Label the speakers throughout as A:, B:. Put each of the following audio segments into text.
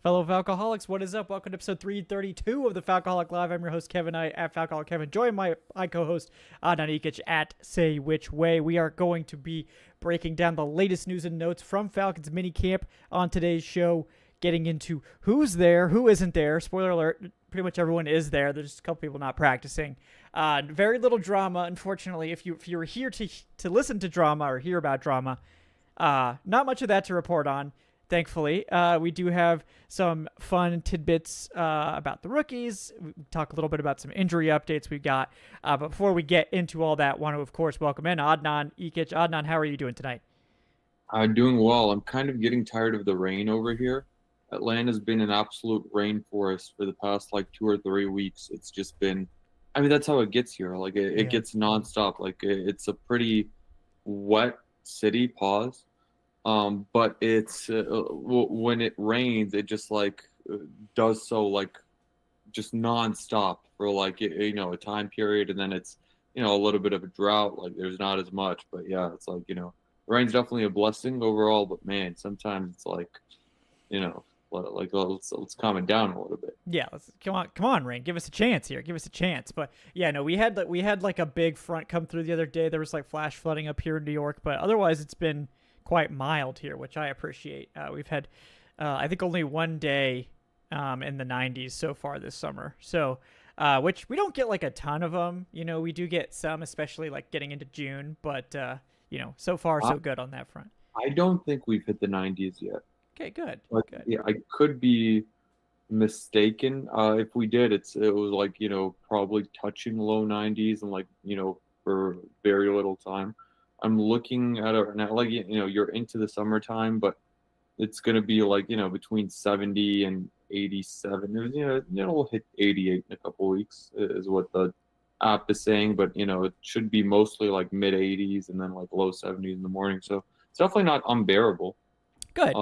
A: Fellow Falcoholics, what is up? Welcome to episode 332 of the Falcoholic Live. I'm your host, Kevin Knight, at Falcoholic Kevin. Join my co-host, Adnan Ikic, at Say Which Way. We are going to be breaking down the latest news and notes from Falcons minicamp on today's show, getting into who's there, who isn't there. Spoiler alert, pretty much everyone is there. There's just a couple people not practicing. Very little drama, unfortunately. If you were here to listen to drama or hear about drama, not much of that to report on. Thankfully, we do have some fun tidbits about the rookies. We talk a little bit about some injury updates we've got. But before we get into all that, want to, of course, welcome in Adnan Ikic. Adnan, how are you doing tonight?
B: I'm doing well. I'm kind of getting tired of the rain over here. Atlanta's been an absolute rainforest for the past 2 or 3 weeks. It's just been, that's how it gets here. It gets nonstop. It's a pretty wet city, pause. But it's when it rains, it just does so just nonstop for a time period, and then it's a little bit of a drought. There's not as much, but yeah, it's rain's definitely a blessing overall. But man, sometimes it's let's calm it down a little bit.
A: Yeah, come on, rain, give us a chance here, give us a chance. But yeah, no, we had a big front come through the other day. There was flash flooding up here in New York, but otherwise it's been quite mild here, which I appreciate. We've had, I think, only one day in the 90s so far this summer. So, which we don't get a ton of them. We do get some, especially getting into June. But, so far so good on that front.
B: I don't think we've hit the 90s yet.
A: Okay, good.
B: Good. Yeah, I could be mistaken. If we did, it was probably touching low 90s and for very little time. I'm looking at it now, you're into the summertime, but it's going to be between 70 and 87. It'll hit 88 in a couple weeks is what the app is saying, but it should be mostly mid 80s and then low 70s in the morning. So it's definitely not unbearable.
A: Good.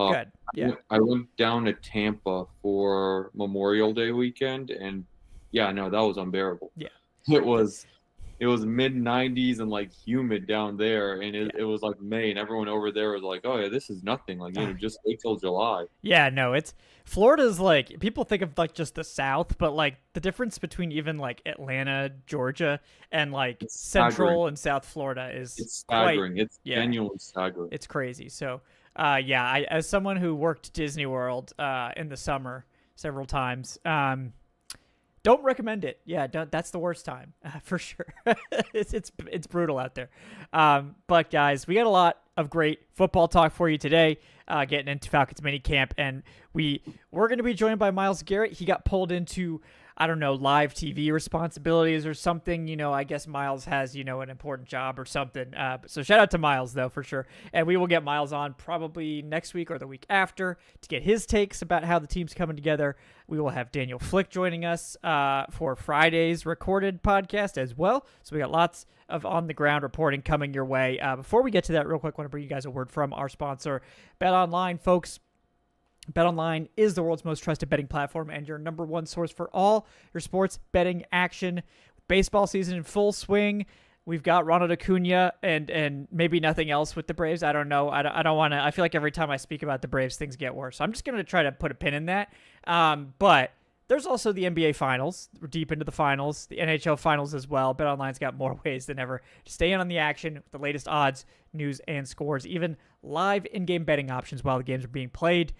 A: Yeah.
B: I went down to Tampa for Memorial Day weekend, and yeah, no, that was unbearable.
A: Yeah.
B: It was mid 90s and humid down there, and it was May, and everyone over there was oh yeah, this is nothing. Just wait till July.
A: Yeah, no, it's Florida's people think of just the South, but the difference between even Atlanta, Georgia, and Central and South Florida is
B: it's staggering. It's genuinely staggering.
A: It's crazy. So, yeah, I as someone who worked Disney World in the summer several times, don't recommend it. Yeah, that's the worst time for sure. It's brutal out there. But guys, we got a lot of great football talk for you today. Getting into Falcons minicamp, and we're going to be joined by Myles Garrett. He got pulled into, I don't know, live TV responsibilities or something. I guess Myles has, an important job or something. So shout out to Myles, though, for sure. And we will get Myles on probably next week or the week after to get his takes about how the team's coming together. We will have Daniel Flick joining us for Friday's recorded podcast as well. So we got lots of on-the-ground reporting coming your way. Before we get to that, real quick, I want to bring you guys a word from our sponsor, BetOnline, folks. BetOnline is the world's most trusted betting platform and your number one source for all your sports betting action. Baseball season in full swing. We've got Ronald Acuna and maybe nothing else with the Braves. I don't know. I don't want to. I feel like every time I speak about the Braves, things get worse. So I'm just going to try to put a pin in that. But there's also the NBA Finals. We're deep into the finals, the NHL Finals as well. BetOnline's got more ways than ever to stay in on the action with the latest odds, news, and scores, even live in-game betting options while the games are being played.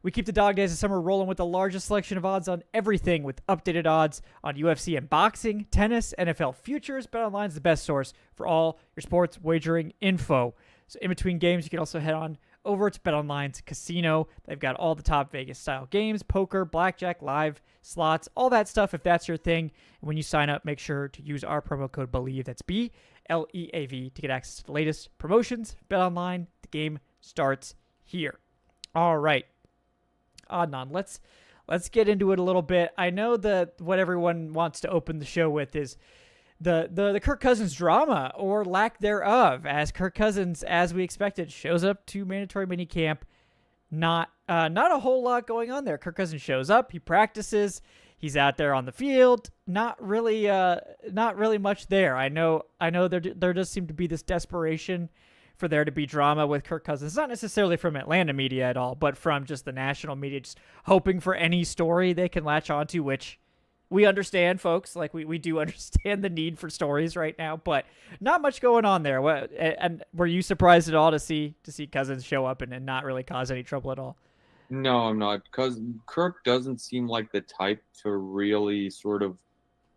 A: We keep the dog days of summer rolling with the largest selection of odds on everything, with updated odds on UFC and boxing, tennis, NFL futures. BetOnline is the best source for all your sports wagering info. So in between games, you can also head on over to BetOnline's casino. They've got all the top Vegas-style games, poker, blackjack, live slots, all that stuff if that's your thing. And when you sign up, make sure to use our promo code BELIEVE. That's BLEAV to get access to the latest promotions. BetOnline, the game starts here. All right. Adnan, let's get into it a little bit. I know that what everyone wants to open the show with is the Kirk Cousins drama or lack thereof, as Kirk Cousins, as we expected, shows up to mandatory minicamp. Not a whole lot going on there. Kirk Cousins shows up, he practices, he's out there on the field. Not really much there. I know there does seem to be this desperation for there to be drama with Kirk Cousins. Not necessarily from Atlanta media at all, but from just the national media, just hoping for any story they can latch onto, which we understand, folks. Like, we do understand the need for stories right now, but not much going on there. And were you surprised at all to see Cousins show up and not really cause any trouble at all?
B: No, I'm not, because Kirk doesn't seem like the type to really sort of,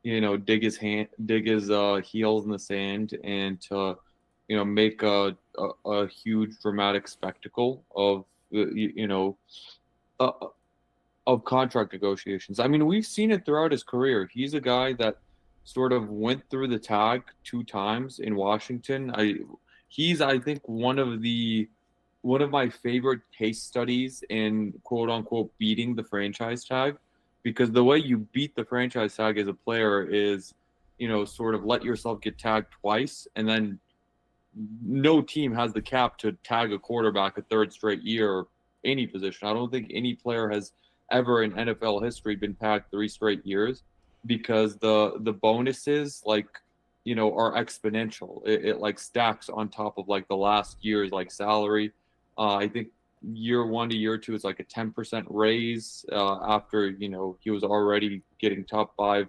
B: dig his heels in the sand and to, make a huge dramatic spectacle of, uh, of contract negotiations. I mean, we've seen it throughout his career. He's a guy that sort of went through the tag 2 times in Washington. I think one of my favorite case studies in quote unquote beating the franchise tag, because the way you beat the franchise tag as a player is, sort of let yourself get tagged twice, and then no team has the cap to tag a quarterback a third straight year or any position. I don't think any player has ever in NFL history been tagged 3 straight years, because the bonuses are exponential. It like stacks on top of like the last year's like salary. I think year 1 to year 2 is like a 10% raise after he was already getting top 5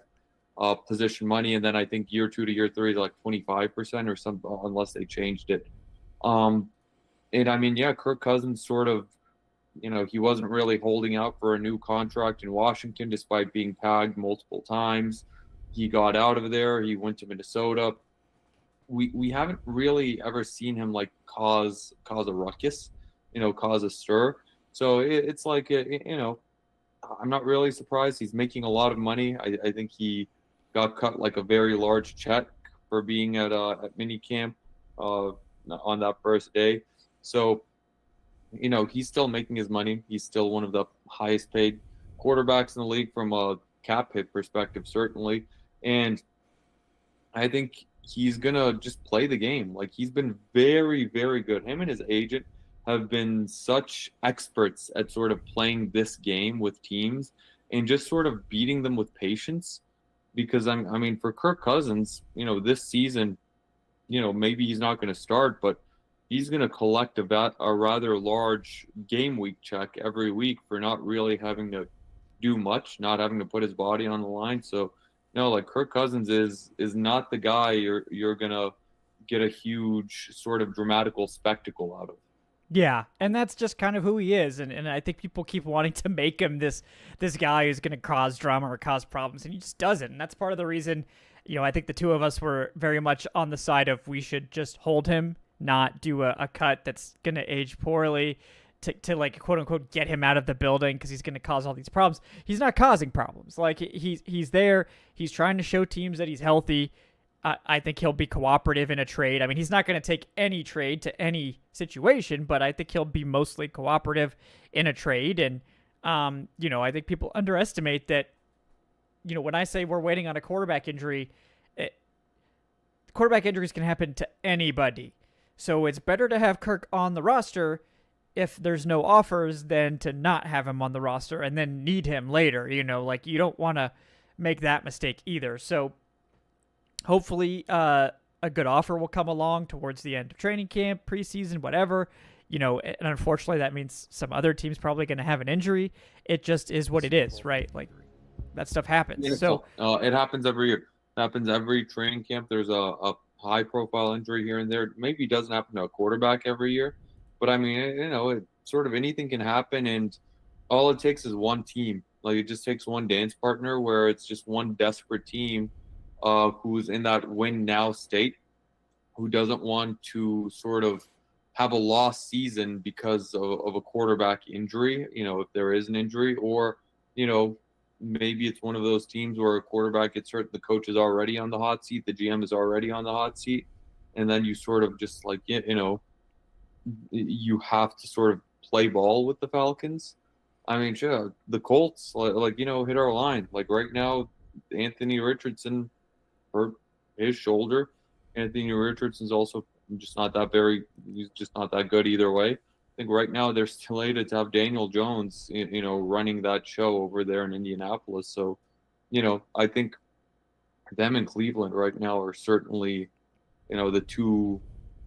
B: position money, and then I think year 2 to year 3 is like 25% or something, unless they changed it. And I mean, yeah, Kirk Cousins sort of, he wasn't really holding out for a new contract in Washington despite being tagged multiple times. He got out of there. He went to Minnesota. We haven't really ever seen him like cause a ruckus, cause a stir. So it's like, I'm not really surprised. He's making a lot of money. I think he got cut like a very large check for being at minicamp on that first day. So, he's still making his money. He's still one of the highest paid quarterbacks in the league from a cap hit perspective, certainly. And I think he's going to just play the game. Like, he's been very, very good. Him and his agent have been such experts at sort of playing this game with teams and just sort of beating them with patience. Because, I mean, for Kirk Cousins, this season, maybe he's not going to start, but he's going to collect a rather large game week check every week for not really having to do much, not having to put his body on the line. So, like Kirk Cousins is not the guy you're going to get a huge sort of dramatical spectacle out of.
A: Yeah, and that's just kind of who he is, and I think people keep wanting to make him this guy who's going to cause drama or cause problems, and he just doesn't. And that's part of the reason, I think the two of us were very much on the side of we should just hold him, not do a cut that's going to age poorly to like quote unquote get him out of the building because he's going to cause all these problems. He's not causing problems. Like he's there. He's trying to show teams that he's healthy. I think he'll be cooperative in a trade. I mean, he's not going to take any trade to any situation, but I think he'll be mostly cooperative in a trade. And, I think people underestimate that, when I say we're waiting on a quarterback injury, quarterback injuries can happen to anybody. So it's better to have Kirk on the roster if there's no offers than to not have him on the roster and then need him later. You don't want to make that mistake either. So hopefully a good offer will come along towards the end of training camp, preseason, whatever. And unfortunately that means some other team's probably going to have an injury. It just is what it is, right? Like, that stuff happens.
B: Yeah,
A: so
B: it happens every year. It happens every training camp. There's a high-profile injury here and there. Maybe it doesn't happen to a quarterback every year, but I mean, it sort of anything can happen, and all it takes is one team. Like, it just takes one dance partner where it's just one desperate team who's in that win-now state, who doesn't want to sort of have a lost season because of a quarterback injury, if there is an injury, or, maybe it's one of those teams where a quarterback gets hurt, the coach is already on the hot seat, the GM is already on the hot seat, and then you sort of just like, you have to sort of play ball with the Falcons. I mean, sure, the Colts, hit our line. Like, right now, Anthony Richardson hurt his shoulder. Anthony Richardson's also he's just not that good either way. I think right now they're slated to have Daniel Jones, running that show over there in Indianapolis. So, I think them and Cleveland right now are certainly, the two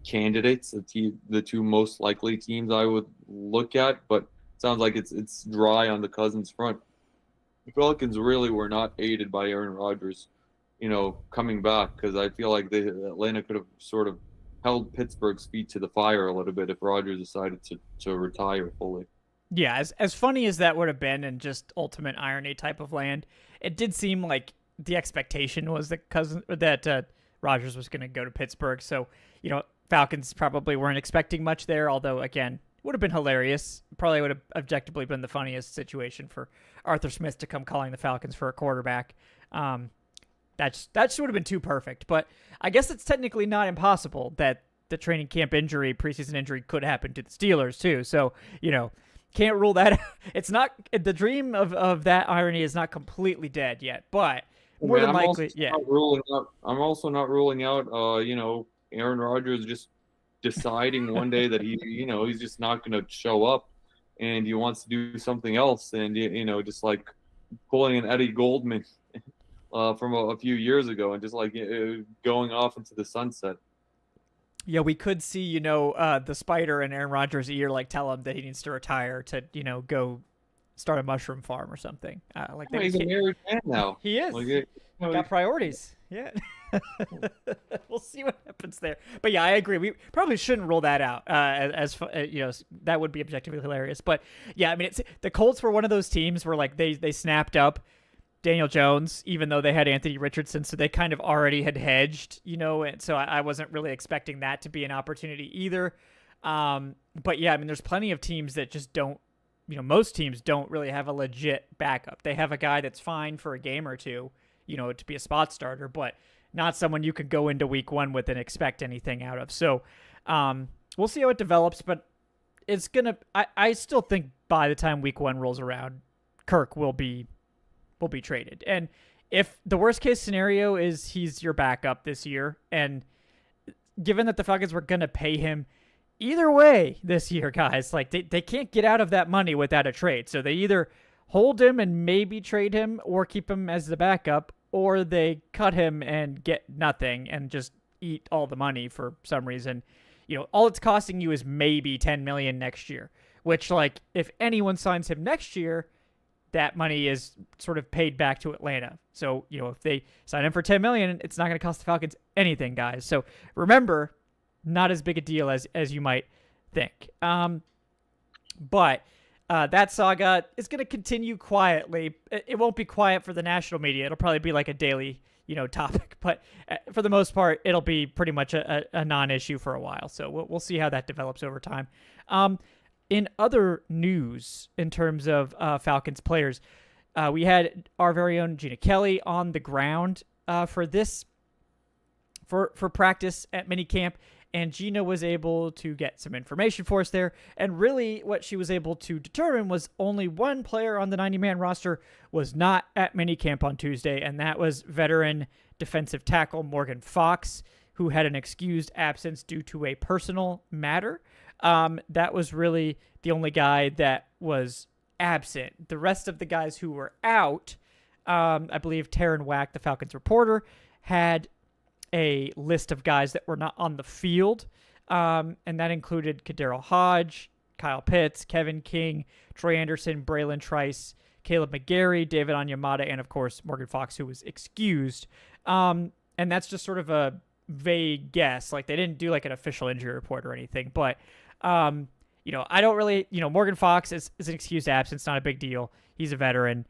B: candidates, the two most likely teams I would look at, but it sounds like it's dry on the Cousins front. The Falcons really were not aided by Aaron Rodgers, coming back, because I feel like Atlanta could have sort of held Pittsburgh's feet to the fire a little bit if Rodgers decided to retire fully.
A: Yeah, as funny as that would have been in just ultimate irony type of land, it did seem like the expectation was that Rodgers was going to go to Pittsburgh. So, Falcons probably weren't expecting much there, although, again, would have been hilarious. Probably would have objectively been the funniest situation for Arthur Smith to come calling the Falcons for a quarterback. That just would have been too perfect. But I guess it's technically not impossible that the training camp injury, preseason injury, could happen to the Steelers too. So, can't rule that out. It's not, the dream of that irony is not completely dead yet, but more than likely, yeah.
B: I'm also not ruling out, Aaron Rodgers just deciding one day that he's just not going to show up and he wants to do something else, and just like pulling an Eddie Goldman from a few years ago and just like going off into the sunset.
A: Yeah, we could see, the spider in Aaron Rodgers' ear, like tell him that he needs to retire to, go start a mushroom farm or something.
B: He's a married man now.
A: He is. Got priorities. Yeah. We'll see what happens there. But yeah, I agree. We probably shouldn't rule that out. As that would be objectively hilarious. But yeah, I mean, the Colts were one of those teams where like they snapped up Daniel Jones, even though they had Anthony Richardson, so they kind of already had hedged, and so I wasn't really expecting that to be an opportunity either. But yeah, I mean, there's plenty of teams that just don't, most teams don't really have a legit backup. They have a guy that's fine for a game or two, to be a spot starter, but not someone you could go into week one with and expect anything out of. So we'll see how it develops, but it's I still think by the time week one rolls around, Kirk will be traded. And if the worst case scenario is he's your backup this year, and given that the Falcons were going to pay him either way this year, guys, like they can't get out of that money without a trade. So they either hold him and maybe trade him or keep him as the backup, or they cut him and get nothing and just eat all the money for some reason. All it's costing you is maybe $10 million next year, which, like, if anyone signs him next year, that money is sort of paid back to Atlanta. So, if they sign him for $10 million, it's not going to cost the Falcons anything, guys. So remember, not as big a deal as you might think. But that saga is going to continue quietly. It won't be quiet for the national media. It'll probably be like a daily, topic. But for the most part, it'll be pretty much a non-issue for a while. So we'll see how that develops over time. In other news, in terms of Falcons players, we had our very own Gina Kelly on the ground for practice at minicamp, and Gina was able to get some information for us there. And really, what she was able to determine was only one player on the 90-man roster was not at minicamp on Tuesday, and that was veteran defensive tackle Morgan Fox, who had an excused absence due to a personal matter. That was really the only guy that was absent. The rest of the guys who were out, I believe Taryn Wack, the Falcons reporter, had a list of guys that were not on the field, and that included Kadero Hodge, Kyle Pitts, Kevin King, Troy Anderson, Braylon Trice, Caleb McGarry, David Onyemata, and of course Morgan Fox, who was excused. And that's just sort of a vague guess. Like, they didn't do like an official injury report or anything, but I don't really, Morgan Fox is an excused absence, not a big deal. He's a veteran.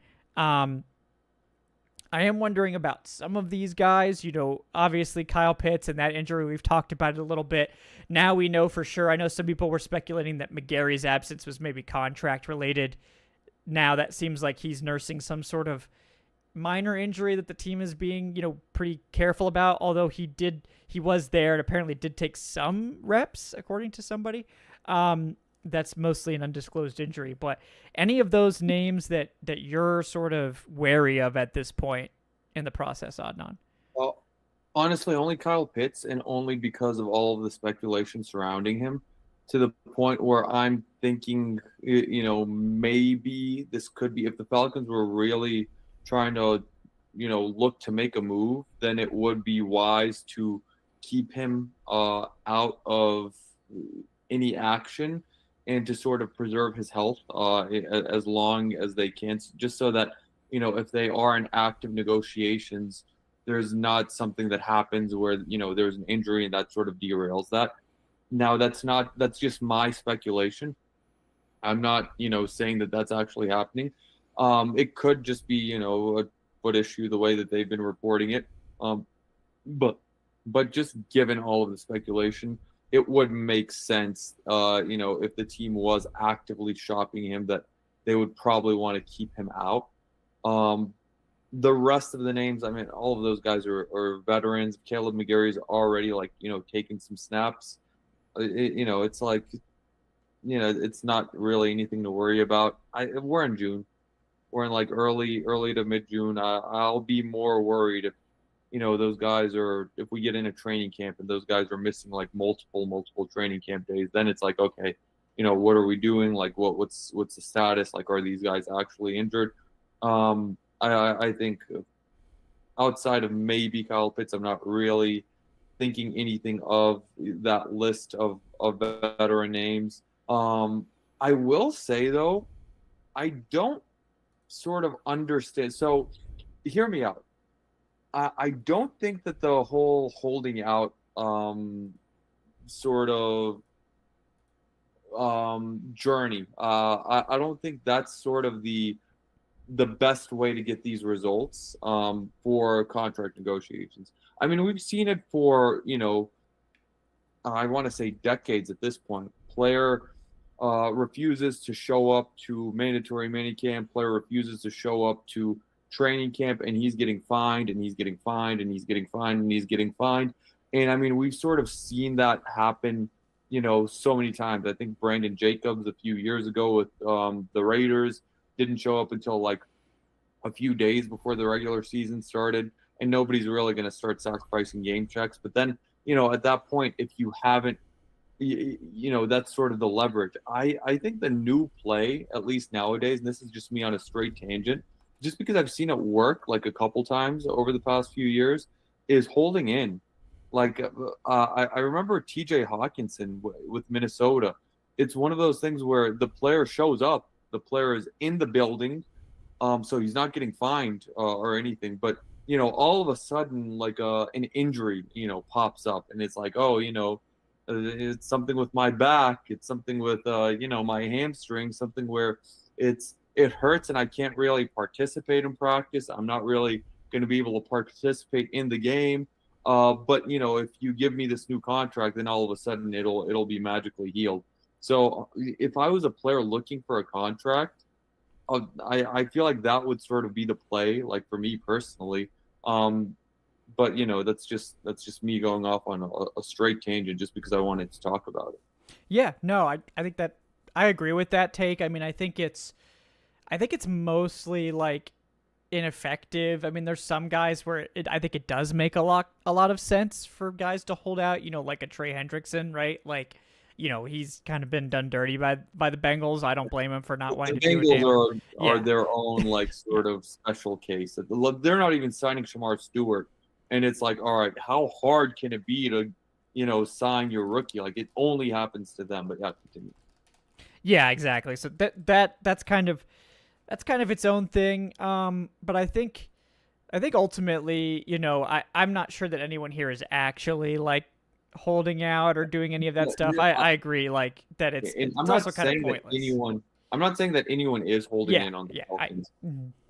A: I am wondering about some of these guys, obviously Kyle Pitts and that injury, we've talked about it a little bit. Now we know for sure. I know some people were speculating that McGarry's absence was maybe contract related. Now that seems like he's nursing some sort of minor injury that the team is being, pretty careful about, although he was there and apparently did take some reps, according to somebody. That's mostly an undisclosed injury, but any of those names that you're sort of wary of at this point in the process, Adnan?
B: Well, honestly, only Kyle Pitts, and only because of all of the speculation surrounding him, to the point where I'm thinking, maybe this could be, if the Falcons were really trying to, look to make a move, then it would be wise to keep him out of any action and to sort of preserve his health as long as they can, just so that, if they are in active negotiations, there's not something that happens where, there's an injury and that sort of derails that. Now, that's just my speculation. I'm not, saying that that's actually happening. It could just be, a foot issue the way that they've been reporting it. But just given all of the speculation, it would make sense, if the team was actively shopping him, that they would probably want to keep him out. The rest of the names, I mean, all of those guys are veterans. Caleb McGarry's already taking some snaps. It's like, it's not really anything to worry about. We're in June. We're in like early to mid June. I'll be more worried if, those guys if we get in a training camp and those guys are missing like multiple training camp days, then it's like, okay, what are we doing? Like what's the status? Like, are these guys actually injured? I think outside of maybe Kyle Pitts, I'm not really thinking anything of that list of veteran names. I will say though, I don't sort of understand. So hear me out. I don't think that the whole holding out sort of journey, I don't think that's sort of the best way to get these results for contract negotiations. I mean, we've seen it for, I want to say decades at this point. Player refuses to show up to mandatory minicamp. Player refuses to show up to training camp, and he's getting fined, and he's getting fined, and he's getting fined, and he's getting fined. And I mean, we've sort of seen that happen, so many times. I think Brandon Jacobs a few years ago with the Raiders didn't show up until like a few days before the regular season started, and nobody's really going to start sacrificing game checks. But then, at that point, if you haven't, that's sort of the leverage. I think the new play, at least nowadays, and this is just me on a straight tangent, just because I've seen it work like a couple times over the past few years, is holding in. Like I remember TJ Hawkinson with Minnesota. It's one of those things where the player shows up, the player is in the building, so he's not getting fined or anything. But all of a sudden, like an injury, pops up, and it's like, oh, it's something with my back, it's something with my hamstring, something where it hurts and I can't really participate in practice. I'm not really going to be able to participate in the game. But if you give me this new contract, then all of a sudden it'll be magically healed. So if I was a player looking for a contract, I feel like that would sort of be the play, like for me personally. But that's just me going off on a straight tangent just because I wanted to talk about it.
A: Yeah, no, I think that I agree with that take. I mean, I think it's mostly like ineffective. I mean, there's some guys where I think it does make a lot of sense for guys to hold out, like a Trey Hendrickson, right? Like, he's kind of been done dirty by the Bengals. I don't blame him for not wanting to do it.
B: The Bengals are their own like sort of special case. They're not even signing Shamar Stewart, and it's like, all right, how hard can it be to sign your rookie? Like, it only happens to them. But yeah, continue.
A: Yeah, exactly. So that's kind of its own thing. But I think ultimately, I'm not sure that anyone here is actually like holding out or doing any of that stuff. I agree, like that it's also kind of pointless.
B: I'm not saying that anyone is holding in on the Falcons.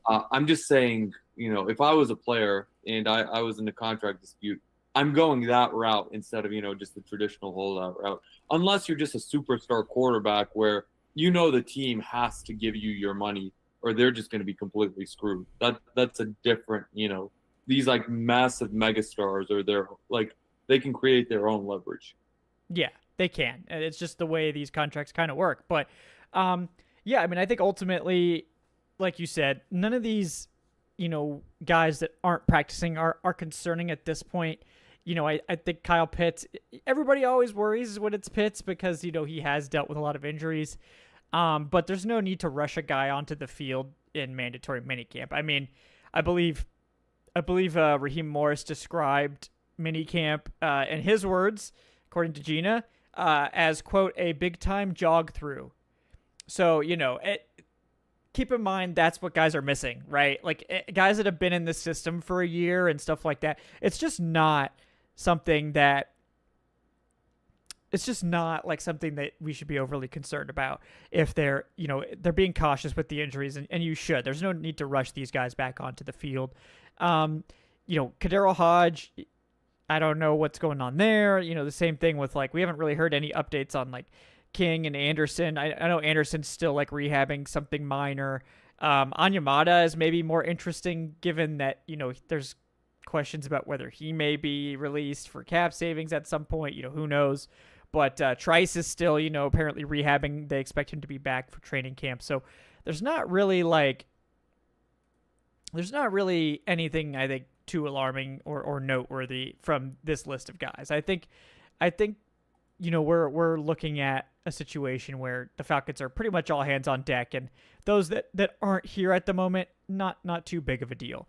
B: I'm just saying, if I was a player and I was in a contract dispute, I'm going that route instead of, just the traditional holdout route. Unless you're just a superstar quarterback where the team has to give you your money or they're just going to be completely screwed. That's a different, these like massive megastars, or they're like, they can create their own leverage.
A: Yeah, they can. It's just the way these contracts kind of work. But yeah, I mean, I think ultimately, like you said, none of these, guys that aren't practicing are concerning at this point. I think Kyle Pitts, everybody always worries when it's Pitts because, he has dealt with a lot of injuries. But there's no need to rush a guy onto the field in mandatory minicamp. I mean, I believe Raheem Morris described minicamp, in his words, according to Gina, as, quote, a big-time jog through. So, keep in mind that's what guys are missing, right? Like, guys that have been in the system for a year and stuff like that, it's just not something that we should be overly concerned about if they're being cautious with the injuries, and you should. There's no need to rush these guys back onto the field. Kadero Hodge, I don't know what's going on there. The same thing with, like, we haven't really heard any updates on, like, King and Anderson. I know Anderson's still, like, rehabbing something minor. Anyamata is maybe more interesting given that, there's questions about whether he may be released for cap savings at some point. Who knows? But Trice is still, apparently rehabbing. They expect him to be back for training camp. So there's not really anything, I think, too alarming or noteworthy from this list of guys. I think we're looking at a situation where the Falcons are pretty much all hands on deck, and those that aren't here at the moment, not too big of a deal.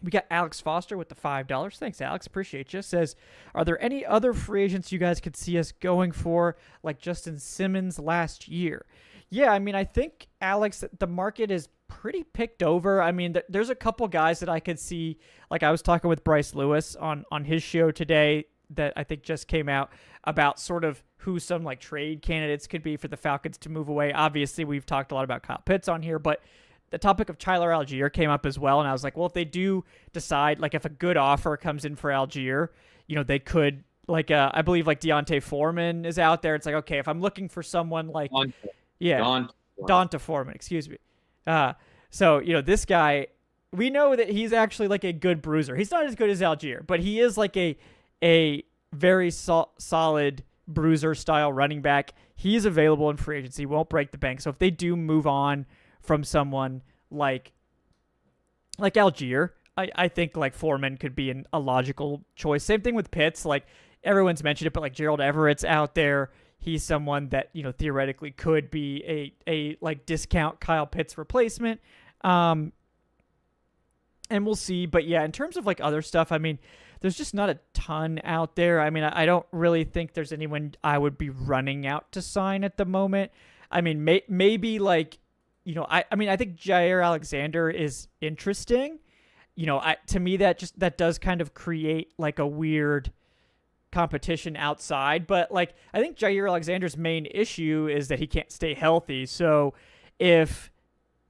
A: We got Alex Foster with the $5. Thanks, Alex. Appreciate you. Says, are there any other free agents you guys could see us going for, like Justin Simmons last year? Yeah, I mean, I think, Alex, the market is pretty picked over. I mean, there's a couple guys that I could see. Like, I was talking with Bryce Lewis on his show today that I think just came out about sort of who some, like, trade candidates could be for the Falcons to move away. Obviously, we've talked a lot about Kyle Pitts on here, but the topic of Tyler Algier came up as well, and I was like, well, if they do decide, like, if a good offer comes in for Algier, they could, like, I believe, like, Deontay Foreman is out there. It's like, okay, if I'm looking for someone like, Donta Foreman, excuse me. So, this guy, we know that he's actually, like, a good bruiser. He's not as good as Algier, but he is, like, a very solid bruiser-style running back. He's available in free agency, won't break the bank. So if they do move on from someone like Algier, I think, like, Foreman could be a logical choice. Same thing with Pitts. Like, everyone's mentioned it, but, like, Gerald Everett's out there. He's someone that, theoretically could be a like, discount Kyle Pitts replacement. And we'll see. But yeah, in terms of, like, other stuff, I mean, there's just not a ton out there. I mean, I don't really think there's anyone I would be running out to sign at the moment. I mean, maybe, like, I think Jair Alexander is interesting. To me, that does kind of create, like, a weird competition outside. But, like, I think Jair Alexander's main issue is that he can't stay healthy. So if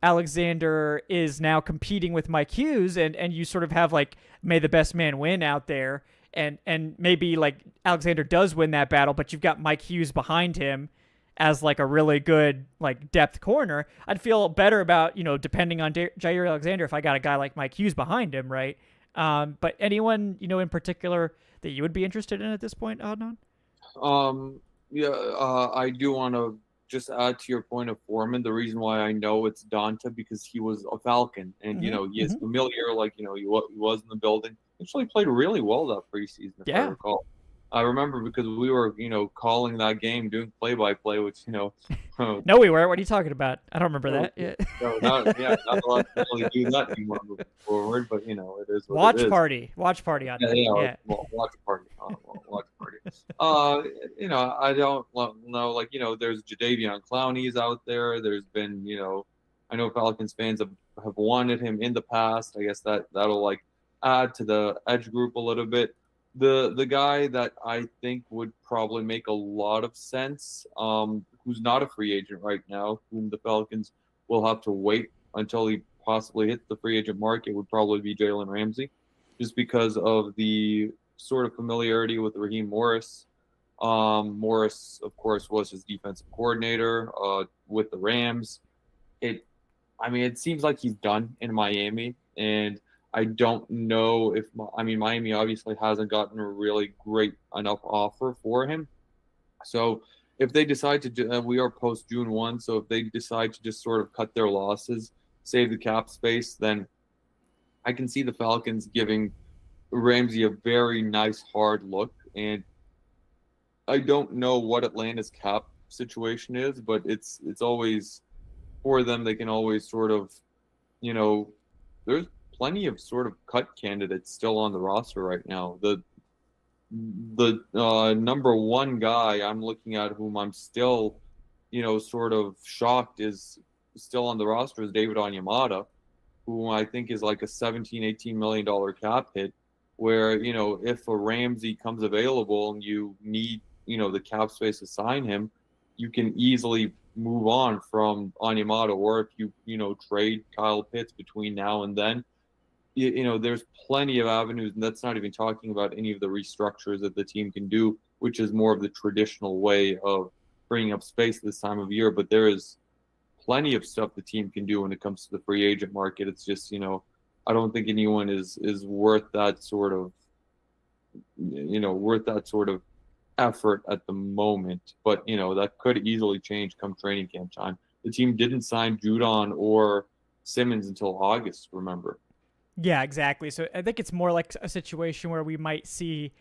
A: Alexander is now competing with Mike Hughes and you sort of have, like, may the best man win out there, and maybe, like, Alexander does win that battle, but you've got Mike Hughes behind him as, like, a really good, like, depth corner, I'd feel better about, depending on Jair Alexander if I got a guy like Mike Hughes behind him, right? But anyone, in particular that you would be interested in at this point, Adnan?
B: I do want to just add to your point of Foreman. The reason why I know it's Donta because he was a Falcon, and he is familiar. Like, he was in the building. Actually played really well that preseason, if I recall. I remember because we were, calling that game, doing play-by-play, which,
A: No, we weren't. What are you talking about? I don't remember that. Yeah.
B: Not a lot of people do that anymore moving forward, but, it is what
A: Watch
B: it is.
A: Watch party on that.
B: Yeah. Watch party. Watch party. I don't know, like, there's Jadeveon Clowney's out there. There's been, I know Falcons fans have wanted him in the past. I guess that'll, like, add to the edge group a little bit. The guy that I think would probably make a lot of sense, who's not a free agent right now, whom the Falcons will have to wait until he possibly hits the free agent market, would probably be Jalen Ramsey, just because of the sort of familiarity with Raheem Morris. Morris, of course, was his defensive coordinator with the Rams. It seems like he's done in Miami, and I don't know if Miami obviously hasn't gotten a really great enough offer for him. So if they decide to, we are post June 1, so if they decide to just sort of cut their losses, save the cap space, then I can see the Falcons giving Ramsey a very nice hard look. And I don't know what Atlanta's cap situation is, but it's always for them. They can always sort of, plenty of sort of cut candidates still on the roster right now. The number one guy I'm looking at, whom I'm still, sort of shocked is still on the roster, is David Onyemata, who I think is like a $17-18 million cap hit, where, if a Ramsey comes available and you need, the cap space to sign him, you can easily move on from Onyemata, or if you, trade Kyle Pitts between now and then, there's plenty of avenues, and that's not even talking about any of the restructures that the team can do, which is more of the traditional way of bringing up space this time of year. But there is plenty of stuff the team can do when it comes to the free agent market. It's just, I don't think anyone is worth that sort of, effort at the moment. But, that could easily change come training camp time. The team didn't sign Judon or Simmons until August, remember?
A: Yeah, exactly. So I think it's more like a situation where we might see,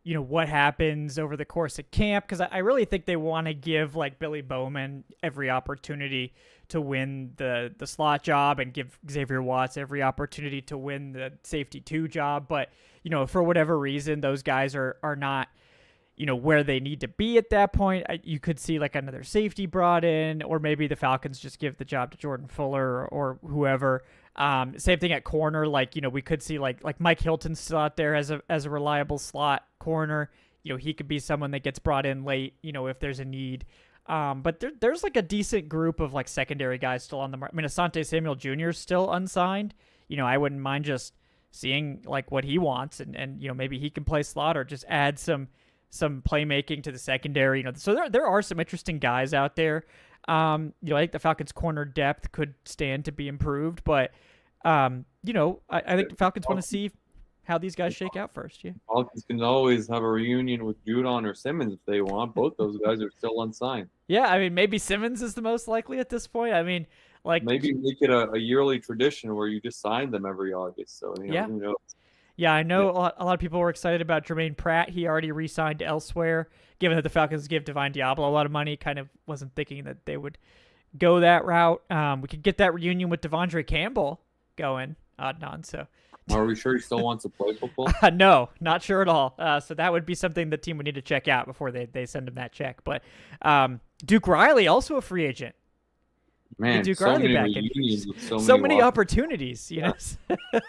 A: what happens over the course of camp, because I really think they want to give like Billy Bowman every opportunity to win the slot job, and give Xavier Watts every opportunity to win the safety 2 job. But, for whatever reason, those guys are not, where they need to be at that point. You could see like another safety brought in, or maybe the Falcons just give the job to Jordan Fuller or whoever. Same thing at corner. Like, we could see like Mike Hilton still out there as a reliable slot corner. He could be someone that gets brought in late, if there's a need. But there's like a decent group of like secondary guys still on the market. I mean, Asante Samuel Jr. is still unsigned. I wouldn't mind just seeing like what he wants, and maybe he can play slot, or just add some playmaking to the secondary. So there are some interesting guys out there. I think the Falcons' corner depth could stand to be improved, but I think the Falcons want to see how these guys shake out first. Yeah,
B: Falcons can always have a reunion with Judon or Simmons if they want. Both those guys are still unsigned.
A: Yeah, I mean, maybe Simmons is the most likely at this point. I mean, like,
B: maybe make it a yearly tradition where you just sign them every August. So
A: yeah.
B: Who knows?
A: Yeah, I know a lot of people were excited about Jermaine Pratt. He already re-signed elsewhere. Given that the Falcons give Divine Diablo a lot of money, kind of wasn't thinking that they would go that route. We could get that reunion with Devondre Campbell going, Adnan. So,
B: are we sure he still wants to play football?
A: No, not sure at all. So that would be something the team would need to check out before they send him that check. But Duke Riley, also a free agent.
B: Man,
A: Duke
B: so
A: Riley
B: many
A: back
B: reunions with
A: so many opportunities.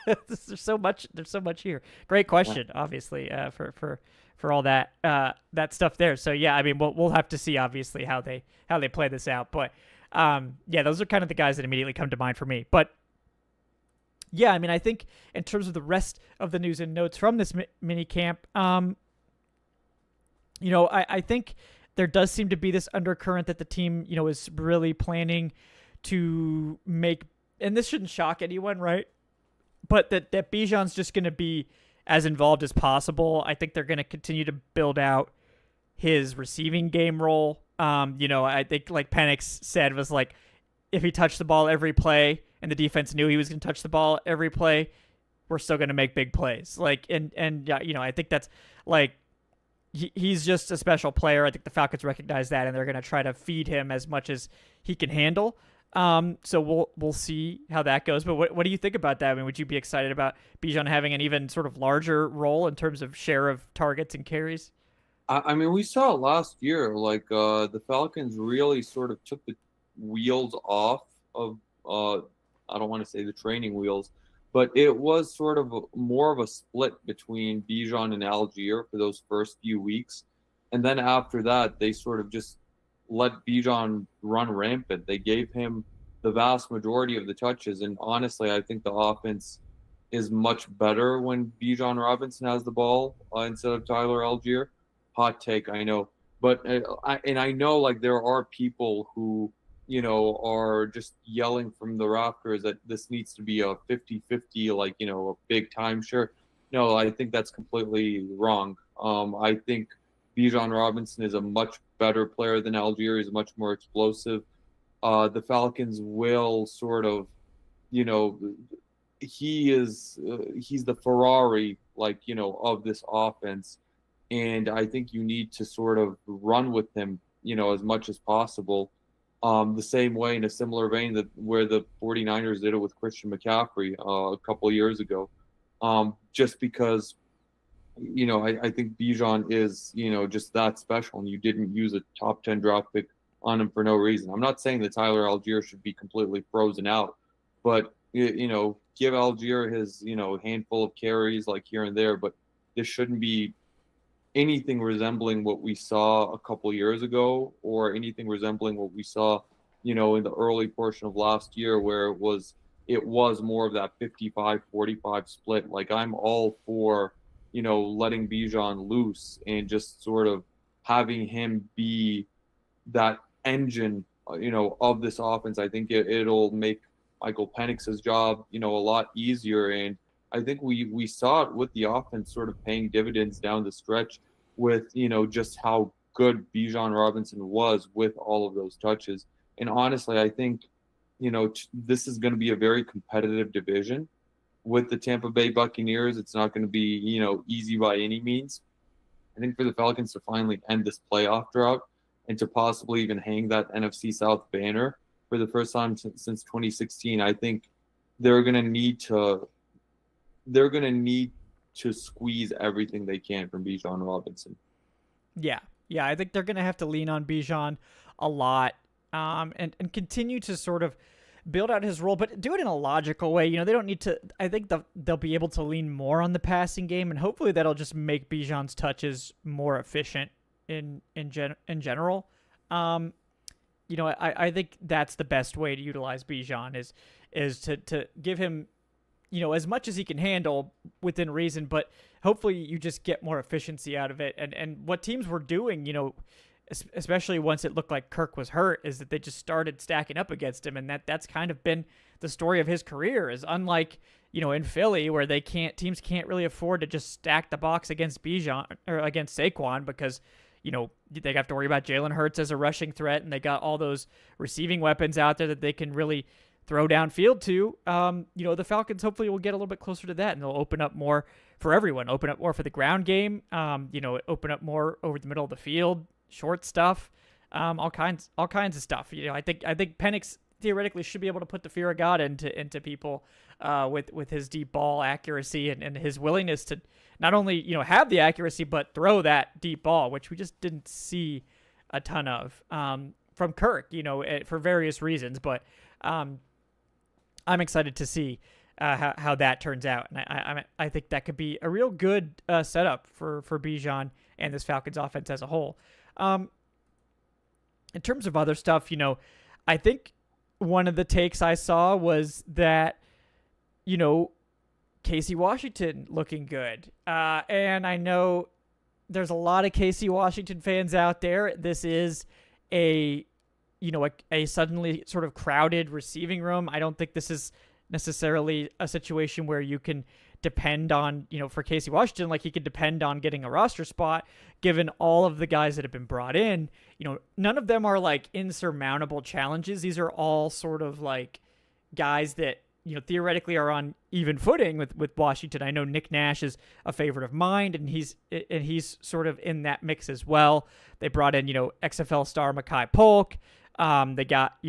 A: There's so much here. Great question, obviously, for all that stuff there. So yeah, I mean, we'll have to see obviously how they play this out. But yeah, those are kind of the guys that immediately come to mind for me. But yeah, I mean, I think in terms of the rest of the news and notes from this mini camp, I think there does seem to be this undercurrent that the team, is really planning to make, and this shouldn't shock anyone, right? But that Bijan's just going to be as involved as possible. I think they're going to continue to build out his receiving game role. I think like Penix said, was like, if he touched the ball every play and the defense knew he was going to touch the ball every play, we're still going to make big plays. Like, and I think that's like, he's just a special player. I think the Falcons recognize that, and they're going to try to feed him as much as he can handle. So we'll see how that goes. But what do you think about that? I mean, would you be excited about Bijan having an even sort of larger role in terms of share of targets and carries?
B: I mean, we saw it last year. Like the Falcons really sort of took the wheels off of I don't want to say the training wheels, but it was sort of more of a split between Bijan and Algier for those first few weeks. And then after that, they sort of just let Bijan run rampant. They gave him the vast majority of the touches. And honestly, I think the offense is much better when Bijan Robinson has the ball instead of Tyler Algier. Hot take, I know. But I know like there are people who, are just yelling from the rafters that this needs to be a 50-50, like, a big timeshare. No, I think that's completely wrong. I think Bijan Robinson is a much better player than Algier. He's much more explosive. The Falcons will sort of, he's the Ferrari, like, of this offense. And I think you need to sort of run with him, as much as possible. the same way, in a similar vein, that where the 49ers did it with Christian McCaffrey a couple of years ago. Just because, I think Bijan is, just that special, and you didn't use a top 10 draft pick on him for no reason. I'm not saying that Tyler Algier should be completely frozen out, but, give Algier his, handful of carries like here and there, but this shouldn't be anything resembling what we saw a couple years ago, or anything resembling what we saw, in the early portion of last year, where it was more of that 55-45 split. Like, I'm all for, letting Bijan loose and just sort of having him be that engine, of this offense. I think it'll make Michael Penix's job, a lot easier. And I think we saw it with the offense sort of paying dividends down the stretch with, just how good Bijan Robinson was with all of those touches. And honestly, I think, this is going to be a very competitive division with the Tampa Bay Buccaneers. It's not going to be, easy by any means. I think for the Falcons to finally end this playoff drought and to possibly even hang that NFC South banner for the first time since 2016, I think they're going to need to squeeze everything they can from Bijan Robinson.
A: Yeah, I think they're going to have to lean on Bijan a lot, and continue to sort of build out his role, but do it in a logical way. They don't need to. I think they'll be able to lean more on the passing game, and hopefully that'll just make Bijan's touches more efficient in general. I think that's the best way to utilize Bijan is to give him, as much as he can handle within reason, but hopefully you just get more efficiency out of it. And what teams were doing, especially once it looked like Kirk was hurt, is that they just started stacking up against him. And that's kind of been the story of his career, is unlike, in Philly, where teams can't really afford to just stack the box against Bijan or against Saquon, because, they have to worry about Jalen Hurts as a rushing threat, and they got all those receiving weapons out there that they can really throw downfield to. The Falcons hopefully will get a little bit closer to that, and they'll open up more for everyone, open up more for the ground game, open up more over the middle of the field, short stuff, all kinds of stuff. I think Penix theoretically should be able to put the fear of God into people with his deep ball accuracy and his willingness to not only have the accuracy but throw that deep ball, which we just didn't see a ton of from Kirk, for various reasons. But I'm excited to see how that turns out, and I think that could be a real good setup for Bijan and this Falcons offense as a whole. In terms of other stuff, I think one of the takes I saw was that, Casey Washington looking good. And I know there's a lot of Casey Washington fans out there. This is a suddenly sort of crowded receiving room. I don't think this is necessarily a situation where you can depend on, for Casey Washington, like he could depend on getting a roster spot, given all of the guys that have been brought in. None of them are like insurmountable challenges. These are all sort of like guys that, theoretically are on even footing with Washington. I know Nick Nash is a favorite of mine, and he's sort of in that mix as well. They brought in, XFL star Mekhi Polk. They got,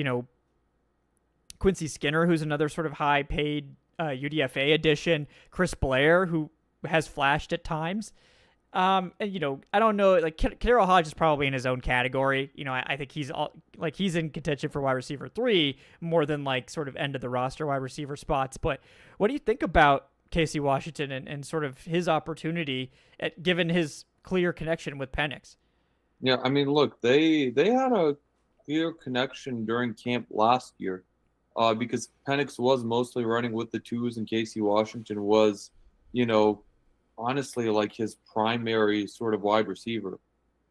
A: Quincy Skinner, who's another sort of high paid UDFA addition, Chris Blair, who has flashed at times. And, I don't know, like Carroll Hodge is probably in his own category. I think he's in contention for wide receiver 3 more than like sort of end of the roster wide receiver spots. But what do you think about Casey Washington and sort of his opportunity given his clear connection with Penix?
B: Yeah, I mean, look, they had a clear connection during camp last year. Because Penix was mostly running with the twos, and Casey Washington was, honestly, like his primary sort of wide receiver.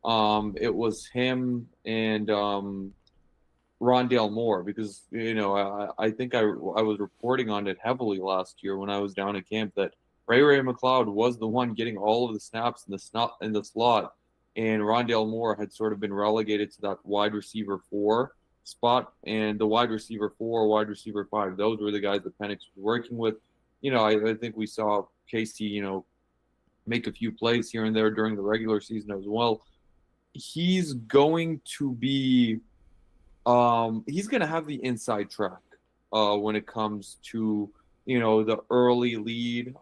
B: It was him and Rondale Moore, because, I think I was reporting on it heavily last year when I was down at camp that Ray McLeod was the one getting all of the snaps in the slot, and Rondale Moore had sort of been relegated to that wide receiver 4 spot, and the wide receiver 4, wide receiver 5, those were the guys that Penix was working with. I think we saw Casey, make a few plays here and there during the regular season as well. He's going to be He's going to have the inside track when it comes to, the early lead.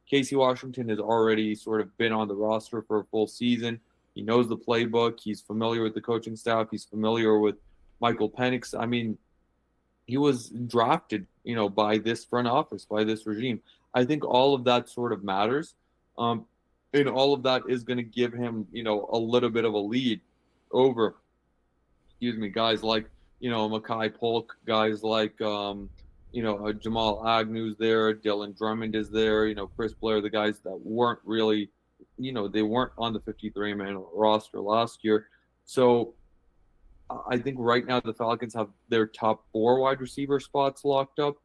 B: Casey Washington has already sort of been on the roster for a full season. He knows the playbook. He's familiar with the coaching staff. He's familiar with Michael Penix. I mean, he was drafted, by this front office, by this regime. I think all of that sort of matters. And all of that is going to give him, a little bit of a lead over, guys like, Makai Polk, guys like, Jamal Agnew's there, Dylan Drummond is there, Chris Blair, the guys that weren't really, they weren't on the 53-man roster last year. So I think right now the Falcons have their top 4 wide receiver spots locked up.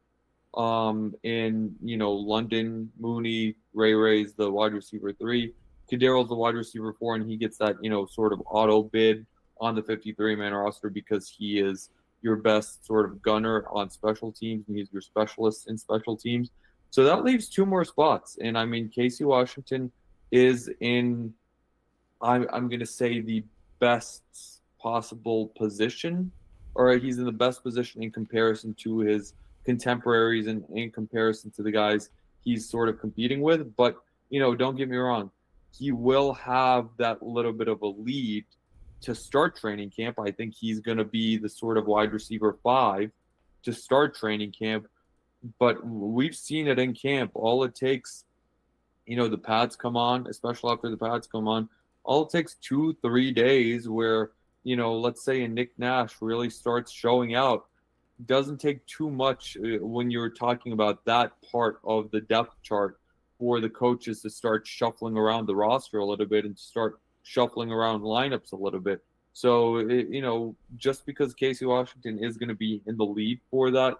B: In, London, Mooney, Ray's the wide receiver 3. Kadaryl's the wide receiver 4, and he gets that, sort of auto bid on the 53-man roster because he is your best sort of gunner on special teams, and he's your specialist in special teams. So that leaves 2 more spots. And I mean, Casey Washington is in, I'm going to say, the best possible position, or he's in the best position in comparison to his contemporaries and in comparison to the guys he's sort of competing with. But, don't get me wrong, he will have that little bit of a lead to start training camp. I think he's going to be the sort of wide receiver 5 to start training camp. But we've seen it in camp. All it takes, the pads come on, especially after the pads come on, all it takes 2-3 days where, let's say a Nick Nash really starts showing out. Doesn't take too much when you're talking about that part of the depth chart for the coaches to start shuffling around the roster a little bit and to start shuffling around lineups a little bit. So, just because Casey Washington is going to be in the lead for that,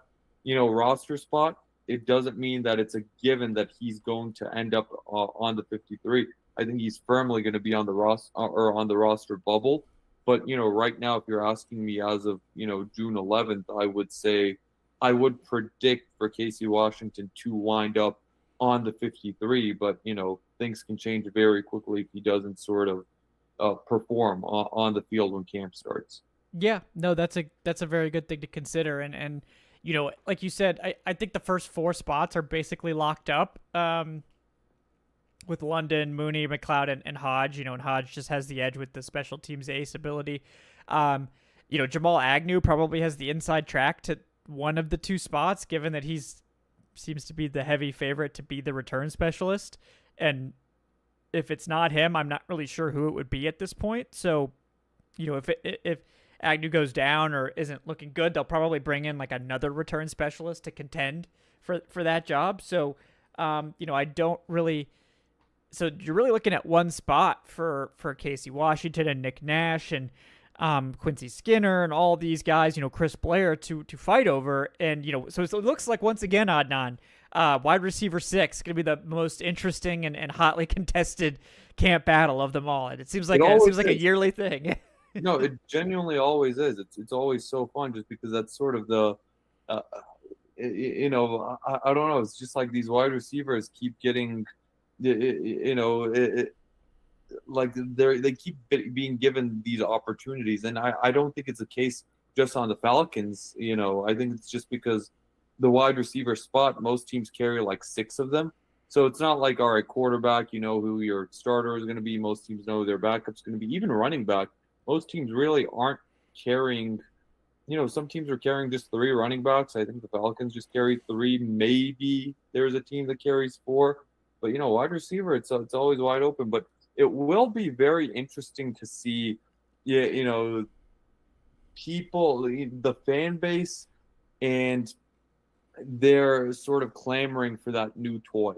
B: roster spot, it doesn't mean that it's a given that he's going to end up on the 53. I think he's firmly going to be on the roster bubble. But, right now, if you're asking me as of, June 11th, I would say I would predict for Casey Washington to wind up on the 53. But, things can change very quickly if he doesn't sort of perform on the field when camp starts.
A: Yeah, no, that's a very good thing to consider. And like you said, I think the first 4 spots are basically locked up. With London, Mooney, McLeod, and Hodge, and Hodge just has the edge with the special teams ace ability. Jamal Agnew probably has the inside track to one of the 2 spots, given that seems to be the heavy favorite to be the return specialist. And if it's not him, I'm not really sure who it would be at this point. So, if Agnew goes down or isn't looking good, they'll probably bring in like another return specialist to contend for that job. So, I don't really. So you're really looking at one spot for Casey Washington and Nick Nash and Quincy Skinner and all these guys, Chris Blair to fight over. And, so it looks like once again, Adnan, wide receiver 6 going to be the most interesting and hotly contested camp battle of them all. And it seems like a yearly thing.
B: No, it genuinely always is. It's always so fun just because that's sort of the, I don't know. It's just like these wide receivers keep getting, like they keep being given these opportunities, and I don't think it's a case just on the Falcons. I think it's just because the wide receiver spot, most teams carry like 6 of them, so it's not like, all right, quarterback, who your starter is going to be. Most teams know their backup's going to be. Even running back, most teams really aren't carrying. Some teams are carrying just 3 running backs. I think the Falcons just carry 3. Maybe there's a team that carries 4. But, wide receiver, it's always wide open. But it will be very interesting to see, people, the fan base, and they're sort of clamoring for that new toy,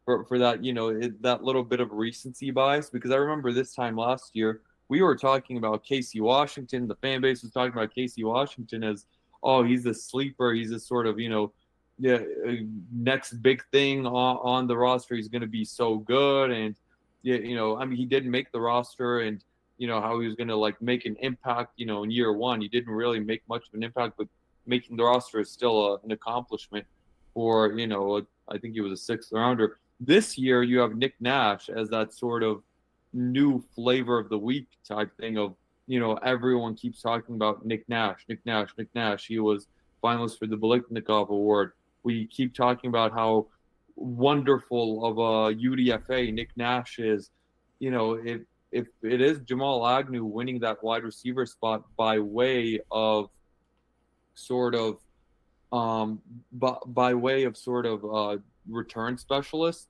B: for that, that little bit of recency bias. Because I remember this time last year, we were talking about Casey Washington. The fan base was talking about Casey Washington as, oh, he's a sleeper. He's a sort of, next big thing on the roster. He's going to be so good. And, he didn't make the roster, and, how he was going to like make an impact, in year 1. He didn't really make much of an impact, but making the roster is still an accomplishment for, I think he was a 6th rounder. This year you have Nick Nash as that sort of new flavor of the week type thing of, everyone keeps talking about Nick Nash, Nick Nash, Nick Nash. He was finalist for the Biletnikoff Award. We keep talking about how wonderful of a UDFA Nick Nash is. If it is Jamal Agnew winning that wide receiver spot by way of sort of return specialist,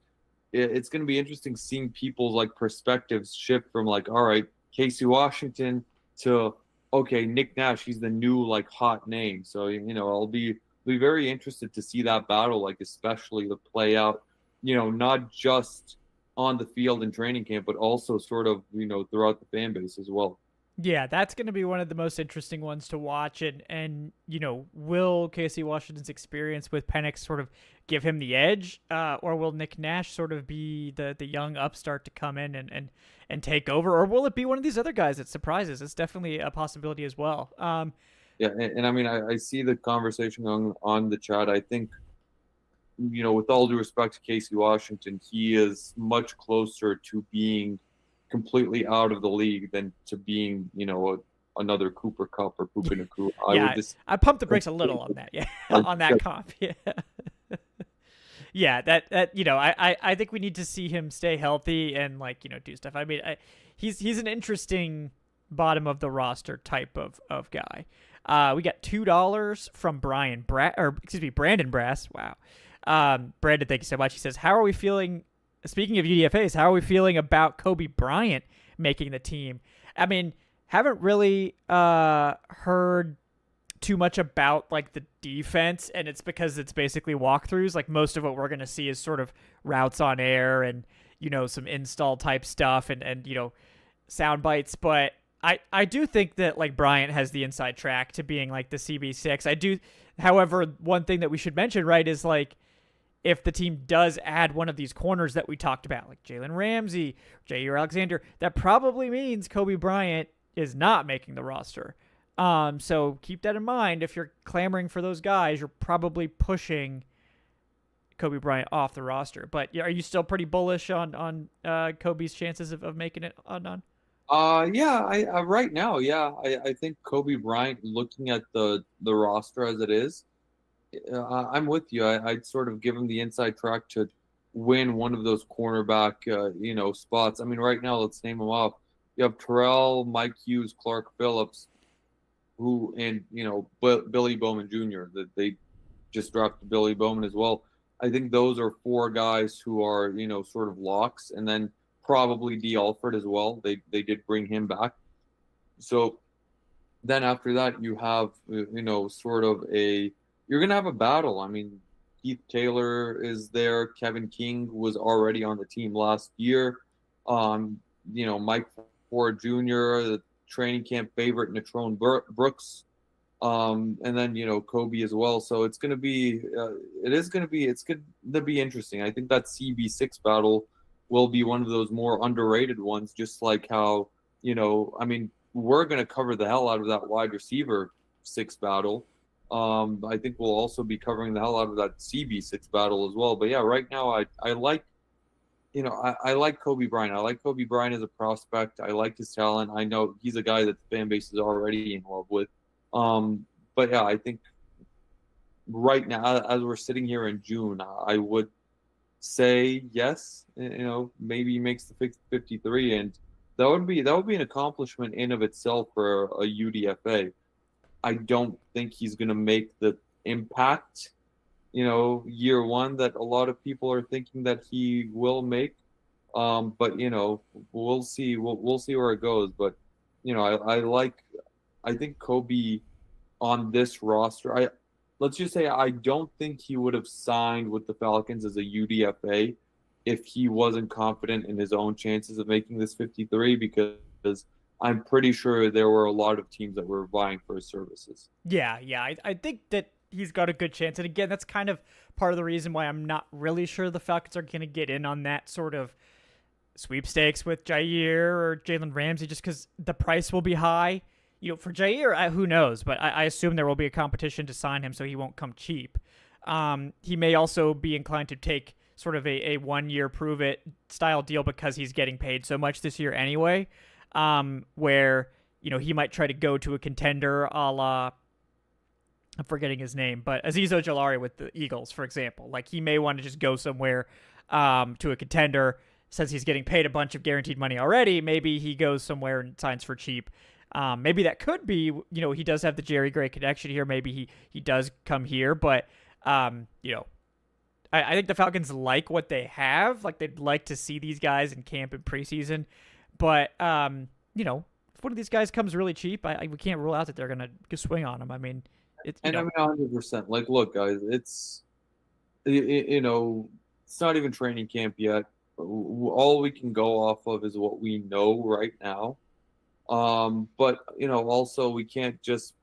B: it's going to be interesting seeing people's like perspectives shift from like, all right, Casey Washington to, okay, Nick Nash, he's the new like hot name. So I'll be very interested to see that battle, like especially to play out, not just on the field in training camp, but also sort of throughout the fan base as well.
A: Yeah, that's going to be one of the most interesting ones to watch. And will Casey Washington's experience with Penix sort of give him the edge, or will Nick Nash sort of be the young upstart to come in and take over, or will it be one of these other guys that surprises? It's definitely a possibility as well.
B: Yeah, and I mean, I see the conversation going on the chat. I think, with all due respect to Casey Washington, he is much closer to being completely out of the league than to being, another Cooper Kupp or Poop in a Coup.
A: I pumped the brakes a little on that. Yeah, on that comp. Yeah. Yeah, that I think we need to see him stay healthy and do stuff. I mean, he's an interesting bottom of the roster type of guy. We got $2 from Brandon Brass. Wow. Brandon, thank you so much. He says, how are we feeling? Speaking of UDFAs, how are we feeling about Kobe Bryant making the team? I mean, haven't really heard too much about like the defense, and it's because it's basically walkthroughs. Like most of what we're going to see is sort of routes on air and some install type stuff and sound bites. But I do think that like Bryant has the inside track to being like the CB6. I do, however, one thing that we should mention, right, is like if the team does add one of these corners that we talked about, like Jalen Ramsey, Jair Alexander, that probably means Kobe Bryant is not making the roster. So keep that in mind. If you're clamoring for those guys, you're probably pushing Kobe Bryant off the roster. But are you still pretty bullish on Kobe's chances of making it, Adnan?
B: Yeah, I right now, yeah, I think Kobe Bryant, looking at the roster as it is, I'm with you. I'd sort of give him the inside track to win one of those cornerback, spots. I mean, right now, let's name them off. You have Terrell, Mike Hughes, Clark Phillips, and Billy Bowman Jr. That they just drafted Billy Bowman as well. I think those are four guys who are sort of locks, and then probably D. Alford as well. They did bring him back. So then after that, you have sort of you're gonna have a battle. I mean, Keith Taylor is there. Kevin King was already on the team last year. Mike Ford Jr., the training camp favorite, Natrone Brooks, and then Kobe as well. So it's gonna be it's gonna be interesting. I think that CB6 battle will be one of those more underrated ones, just like how I mean, we're gonna cover the hell out of that wide receiver 6 battle. I think we'll also be covering the hell out of that CB6 battle as well. But yeah, right now I like I like Kobe Bryant. I like Kobe Bryant as a prospect. I like his talent. I know he's a guy that the fan base is already in love with. But yeah, I think right now, as we're sitting here in June, I would say yes. Maybe he makes the 53, and that would be an accomplishment in of itself for a UDFA. I don't think he's going to make the impact, year one that a lot of people are thinking that he will make. But we'll see. We'll see where it goes. But I think Kobe on this roster. Let's just say I don't think he would have signed with the Falcons as a UDFA if he wasn't confident in his own chances of making this 53, because I'm pretty sure there were a lot of teams that were vying for his services.
A: Yeah. I think that he's got a good chance. And again, that's kind of part of the reason why I'm not really sure the Falcons are going to get in on that sort of sweepstakes with Jair or Jalen Ramsey, just because the price will be high. For Jair, who knows? But I assume there will be a competition to sign him, so he won't come cheap. He may also be inclined to take sort of a 1-year prove-it style deal because he's getting paid so much this year anyway, where he might try to go to a contender a la, I'm forgetting his name, but Azeez Ojulari with the Eagles, for example. Like, he may want to just go somewhere to a contender. Since he's getting paid a bunch of guaranteed money already, maybe he goes somewhere and signs for cheap. Maybe that could be, he does have the Jerry Gray connection here. Maybe he does come here, but, I think the Falcons like what they have. Like, they'd like to see these guys in camp and preseason. But, if one of these guys comes really cheap, we can't rule out that they're going to swing on him. I mean, it's,
B: I mean, 100%. Like, look, guys, it's not even training camp yet. All we can go off of is what we know right now. But, also we can't just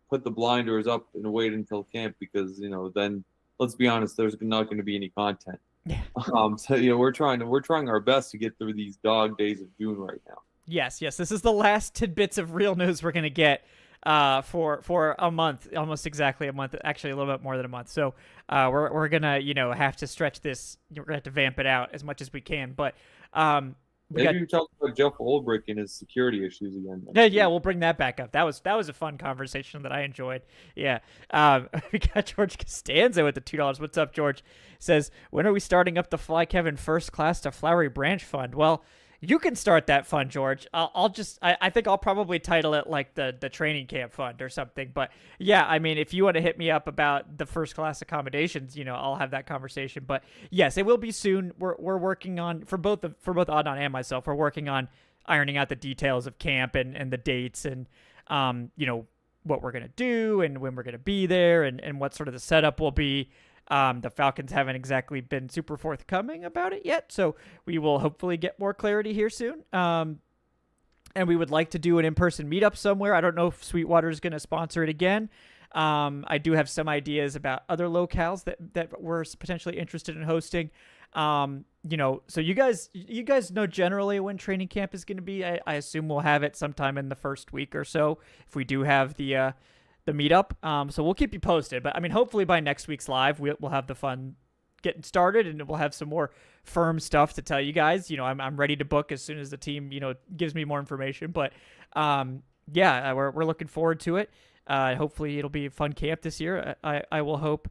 B: put the blinders up and wait until camp because, then let's be honest, there's not going to be any content.
A: Yeah.
B: So, we're trying our best to get through these dog days of June right now.
A: Yes. This is the last tidbits of real news we're going to get for a month, almost exactly a month, actually a little bit more than a month. So we're gonna have to stretch this. We're gonna have to vamp it out as much as we can. But
B: maybe you talk about Jeff Ulbrich and his security issues again.
A: Yeah, we'll bring that back up. That was a fun conversation that I enjoyed. Yeah, we got George Costanza with the $2. What's up, George? Says, when are we starting up the Fly Kevin First Class to Flowery Branch Fund? Well, you can start that fund, George. I think I'll probably title it like the training camp fund or something. But yeah, I mean, if you want to hit me up about the first class accommodations, I'll have that conversation. But yes, it will be soon. We're working on, for both Adnan and myself, we're working on ironing out the details of camp and the dates and what we're gonna do and when we're gonna be there and what sort of the setup will be. The Falcons haven't exactly been super forthcoming about it yet, so we will hopefully get more clarity here soon. And we would like to do an in-person meetup somewhere. I don't know if Sweetwater is going to sponsor it again. I do have some ideas about other locales that we're potentially interested in hosting. So you guys know generally when training camp is going to be. I assume we'll have it sometime in the first week or so if we do have the meetup. So we'll keep you posted. But I mean, hopefully by next week's live, we'll have the fun getting started and we'll have some more firm stuff to tell you guys. I'm ready to book as soon as the team, gives me more information. But we're looking forward to it. Hopefully it'll be a fun camp this year. I will hope.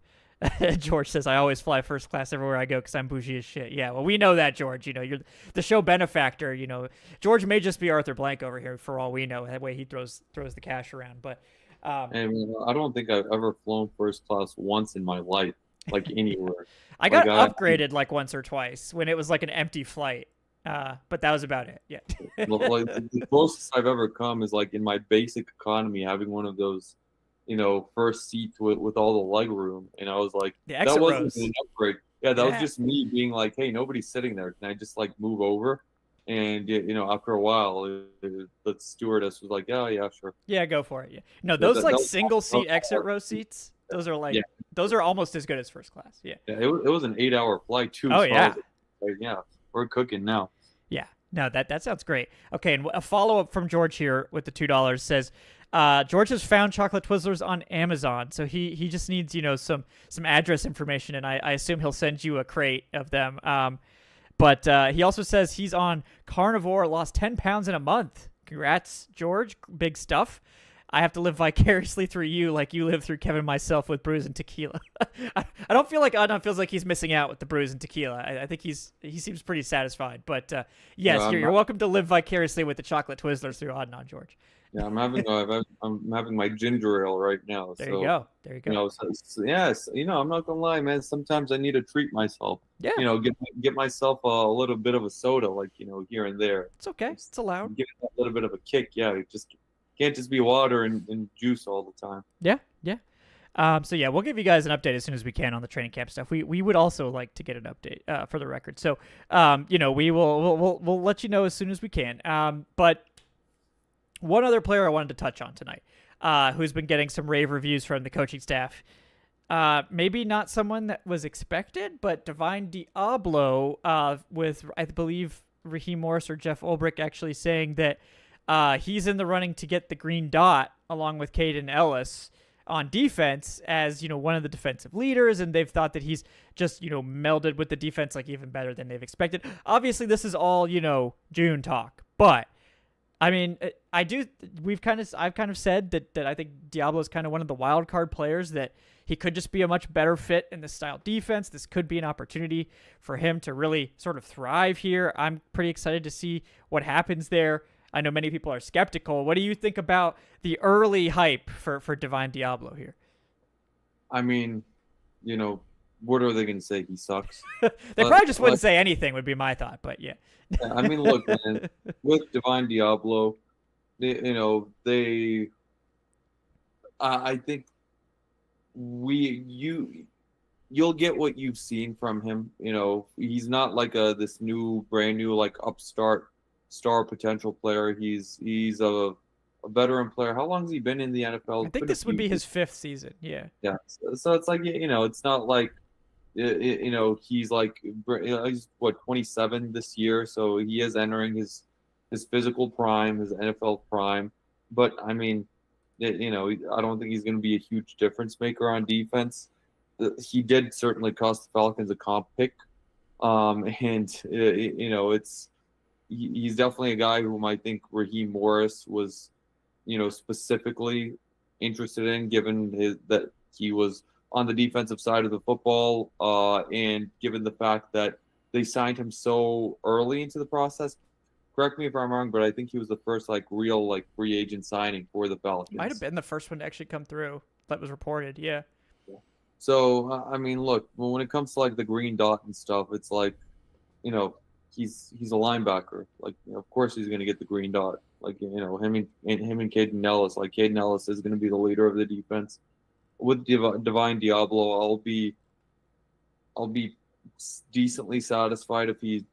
A: George says, I always fly first class everywhere I go because I'm bougie as shit. Yeah, well, we know that, George. You're the show benefactor. George may just be Arthur Blank over here for all we know. That way he throws the cash around. But
B: I don't think I've ever flown first class once in my life, like anywhere.
A: I got upgraded like once or twice when it was like an empty flight. But that was about it. Yeah.
B: Like the closest I've ever come is like in my basic economy, having one of those, first seats with all the leg room, and I was like, that wasn't an upgrade. Yeah, that was just me being like, hey, nobody's sitting there. Can I just like move over? And after a while, the stewardess was like, yeah, sure.
A: Yeah, go for it. Yeah. No, those single seat exit row seats. Those are those are almost as good as first class. Yeah.
B: It was an 8-hour flight too.
A: Oh yeah.
B: We're cooking now.
A: Yeah. No, that sounds great. Okay, and a follow up from George here with the $2 says, George has found chocolate Twizzlers on Amazon, so he just needs some address information, and I assume he'll send you a crate of them. But he also says he's on carnivore, lost 10 pounds in a month. Congrats, George. Big stuff. I have to live vicariously through you like you live through Kevin and myself with booze and tequila. I don't feel like Adnan feels like he's missing out with the booze and tequila. I think he seems pretty satisfied. But yes, you're welcome to live vicariously with the chocolate Twizzlers through Adnan, George.
B: Yeah, I'm having my ginger ale right now.
A: There you go.
B: Yes, I'm not gonna lie, man. Sometimes I need to treat myself.
A: Yeah.
B: Get myself a little bit of a soda, like here and there.
A: It's okay. It's allowed.
B: Give it a little bit of a kick. Yeah, it just can't just be water and juice all the time.
A: Yeah. So yeah, we'll give you guys an update as soon as we can on the training camp stuff. We would also like to get an update for the record. So we'll let you know as soon as we can. But one other player I wanted to touch on tonight, who's been getting some rave reviews from the coaching staff. Maybe not someone that was expected, but Divine Diablo, with I believe Raheem Morris or Jeff Ulbrich actually saying that he's in the running to get the green dot along with Caden Ellis on defense as one of the defensive leaders, and they've thought that he's just melded with the defense like even better than they've expected. Obviously, this is all June talk, but I mean, I've kind of said that I think Diablo is kind of one of the wild card players, that he could just be a much better fit in this style defense. This could be an opportunity for him to really sort of thrive here. I'm pretty excited to see what happens there. I know many people are skeptical. What do you think about the early hype for Divine Diablo here?
B: I mean, what are they going to say? He sucks.
A: They probably just wouldn't say anything, would be my thought, but yeah.
B: I mean, look, man, with Divine Diablo, I think you'll get what you've seen from him. He's not like this brand new like upstart star potential player. He's a veteran player. How long has he been in the NFL?
A: I think this would be his 5th season. Yeah.
B: Yeah. So it's like, it's not like, he's like, he's 27 this year. So he is entering his physical prime, his NFL prime. But I mean, I don't think he's going to be a huge difference maker on defense. He did certainly cost the Falcons a comp pick. He's definitely a guy whom I think Raheem Morris was, specifically interested in, given that he was on the defensive side of the football, and given the fact that they signed him so early into the process. Correct me if I'm wrong, but I think he was the first real free agent signing for the Falcons.
A: Might have been the first one to actually come through that was reported. Yeah.
B: So I mean, look, when it comes to the green dot and stuff, it's he's a linebacker. Of course he's going to get the green dot. Him and Caden Ellis. Caden Ellis is going to be the leader of the defense. With Divine Diablo, I'll be decently satisfied if he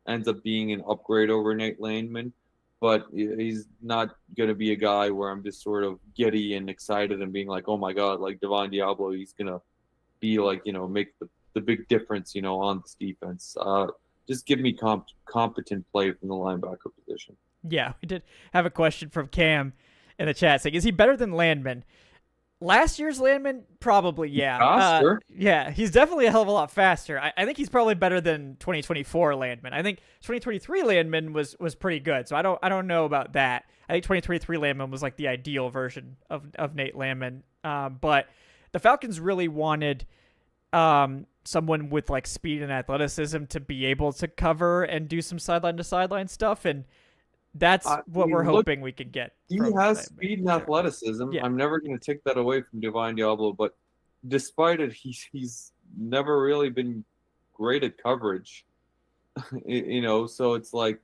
B: ends up being an upgrade over Nate Landman, but he's not going to be a guy where I'm just sort of giddy and excited and being like, oh my God, Divine Diablo, he's going to be make the big difference, on this defense. Just give me competent play from the linebacker position.
A: Yeah, we did have a question from Cam in the chat saying, is he better than Landman? Last year's Landman, probably, yeah.
B: Faster?
A: Yeah, he's definitely a hell of a lot faster. I think he's probably better than 2024 Landman. I think 2023 Landman was pretty good, so I don't know about that. I think 2023 Landman was the ideal version of Nate Landman. But the Falcons really wanted someone with speed and athleticism to be able to cover and do some sideline to sideline stuff, and that's what we're hoping we can get.
B: He has speed and athleticism. Yeah. I'm never going to take that away from Divine Diablo, but despite it, he's never really been great at coverage. So it's we'll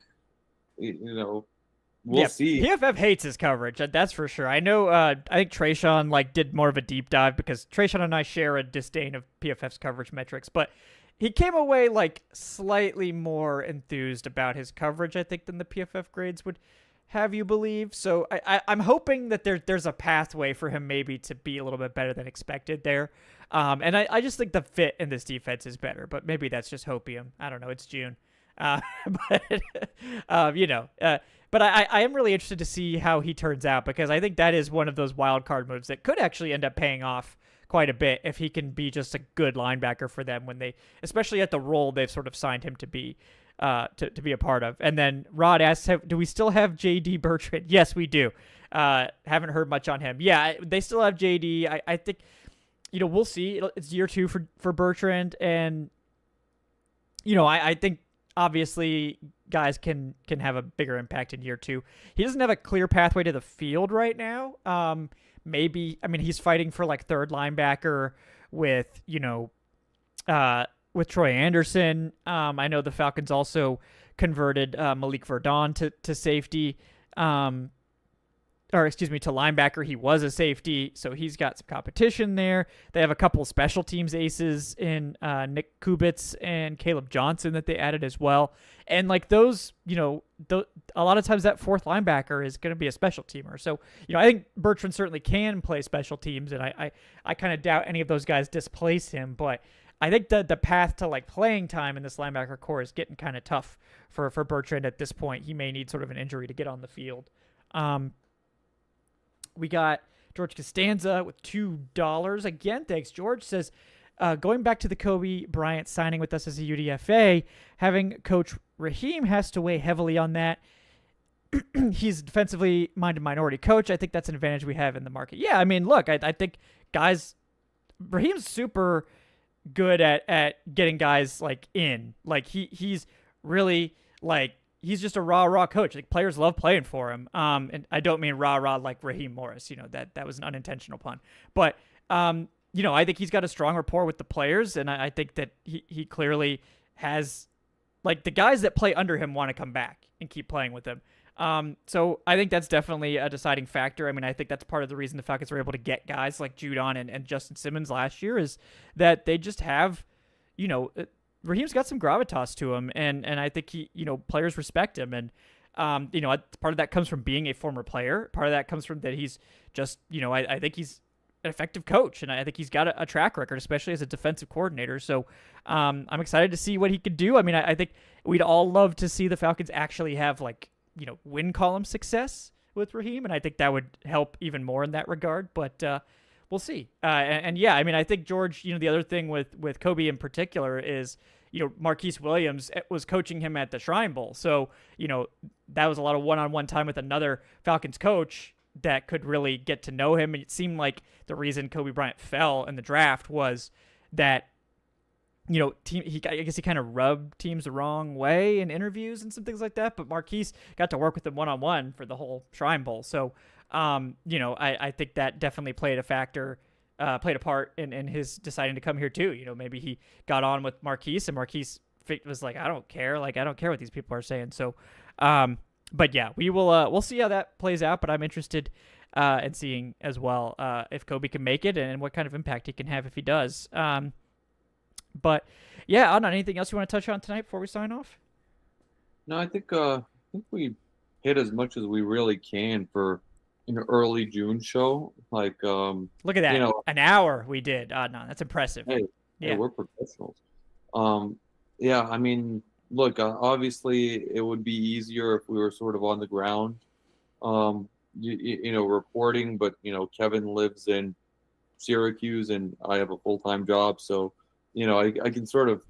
B: see.
A: PFF hates his coverage, that's for sure. I know. I think Trayshawn did more of a deep dive because Trayshawn and I share a disdain of PFF's coverage metrics, but he came away slightly more enthused about his coverage, I think, than the PFF grades would have you believe. So I'm hoping that there's a pathway for him maybe to be a little bit better than expected there. And I just think the fit in this defense is better, but maybe that's just hopium. I don't know. It's June. But I am really interested to see how he turns out, because I think that is one of those wild card moves that could actually end up paying off quite a bit if he can be just a good linebacker for them when they, especially at the role they've sort of signed him to be a part of. And then Rod asks, do we still have JD Bertrand? Yes, we do. Haven't heard much on him. Yeah, they still have JD. I think, we'll see. It's year 2 for Bertrand, and I think obviously guys can have a bigger impact in year 2. He doesn't have a clear pathway to the field right now. Maybe, he's fighting for third linebacker with Troy Anderson. I know the Falcons also converted Malik Verdon to safety, to linebacker. He was a safety, so he's got some competition there. They have a couple special teams aces in Nick Kubitz and Caleb Johnson that they added as well. And those, a lot of times that fourth linebacker is going to be a special teamer. So, I think Bertrand certainly can play special teams, and I kind of doubt any of those guys displace him. But I think the path to playing time in this linebacker core is getting kind of tough for Bertrand at this point. He may need sort of an injury to get on the field. We got George Costanza with $2. Again, thanks, George. Says, going back to the Kobe Bryant signing with us as a UDFA, having Coach Raheem has to weigh heavily on that. he's a defensively minded minority coach. I think that's an advantage we have in the market. Yeah, I mean, look, I think guys, Raheem's super good at getting guys like in. Like he's really like he's just a raw coach. Like players love playing for him. And I don't mean rah like Raheem Morris. That was an unintentional pun. But I think he's got a strong rapport with the players, and I think that he clearly has like the guys that play under him want to come back and keep playing with him. So I think that's definitely a deciding factor. I mean, I think that's part of the reason the Falcons were able to get guys like Judon and Justin Simmons last year is that they just have, Raheem's got some gravitas to him, and I think players respect him, and part of that comes from being a former player. Part of that comes from that he's just, I think he's an effective coach, and I think he's got a track record, especially as a defensive coordinator. So I'm excited to see what he could do. I mean, I think we'd all love to see the Falcons actually have win column success with Raheem, and I think that would help even more in that regard. But we'll see. And yeah, I mean, I think George, the other thing with Kobe in particular is, Marquise Williams was coaching him at the Shrine Bowl. So, that was a lot of one-on-one time with another Falcons coach that could really get to know him. And it seemed like the reason Kobe Bryant fell in the draft was that, I guess he kind of rubbed teams the wrong way in interviews and some things like that. But Marquise got to work with him one-on-one for the whole Shrine Bowl. So, I think that definitely played a part in his deciding to come here too. Maybe he got on with Marquise, and Marquise was like, I don't care. Like, I don't care what these people are saying. So, but yeah, we'll see how that plays out. But I'm interested in seeing as well if Kobe can make it and what kind of impact he can have if he does. But yeah, Adnan, anything else you want to touch on tonight before we sign off?
B: No, I think we hit as much as we really can for an early June show. Like,
A: look at that, an hour we did. Adnan, that's impressive.
B: Hey, we're professionals. Yeah, I mean, look, obviously it would be easier if we were sort of on the ground, reporting. But Kevin lives in Syracuse, and I have a full-time job, so. I can sort of,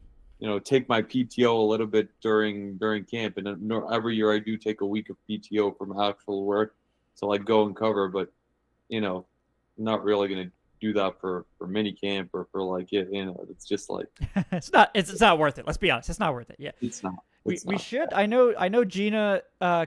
B: take my PTO a little bit during camp, and every year I do take a week of PTO from actual work, so go and cover. But, I'm not really gonna do that for minicamp or for it's just
A: it's not worth it. Let's be honest, it's not worth it. Yeah,
B: it's not.
A: We should. I know Gina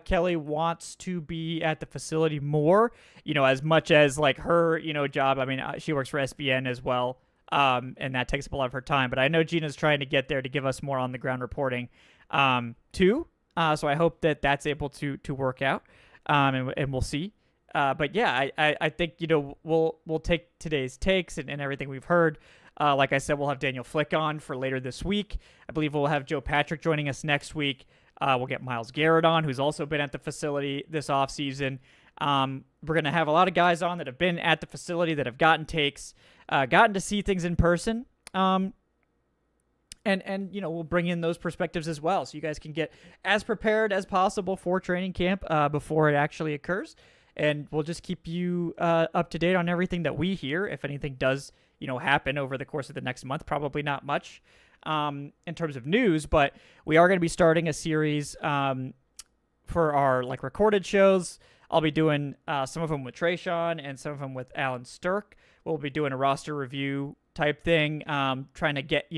A: Kelly wants to be at the facility more. As much as her job. I mean, she works for SBN as well. And that takes up a lot of her time. But I know Gina's trying to get there to give us more on-the-ground reporting, too. So I hope that that's able to work out, and we'll see. But yeah, I think we'll take today's takes and everything we've heard. Like I said, we'll have Daniel Flick on for later this week. I believe we'll have Joe Patrick joining us next week. We'll get Myles Garrett on, who's also been at the facility this offseason. We're going to have a lot of guys on that have been at the facility that have gotten takes, gotten to see things in person. And we'll bring in those perspectives as well, so you guys can get as prepared as possible for training camp before it actually occurs. And we'll just keep you up to date on everything that we hear. If anything does, happen over the course of the next month, probably not much in terms of news, but we are going to be starting a series for our recorded shows. I'll be doing some of them with Trayshawn and some of them with Alan Stirk. We'll be doing a roster review type thing, trying to get,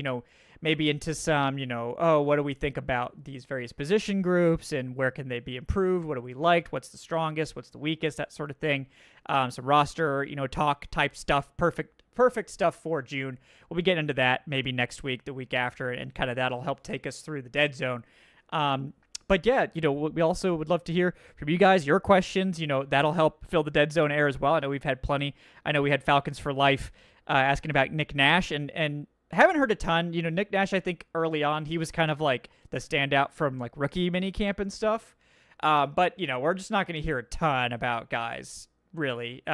A: maybe into some, what do we think about these various position groups and where can they be improved? What do we like? What's the strongest? What's the weakest? That sort of thing. Some roster, talk type stuff. Perfect stuff for June. We'll be getting into that maybe next week, the week after, and kind of that'll help take us through the dead zone. But yeah, we also would love to hear from you guys, your questions. That'll help fill the dead zone air as well. I know we've had plenty. I know we had Falcons for Life asking about Nick Nash, and haven't heard a ton. Nick Nash, I think early on, he was kind of the standout from rookie minicamp and stuff. But, we're just not going to hear a ton about guys, really.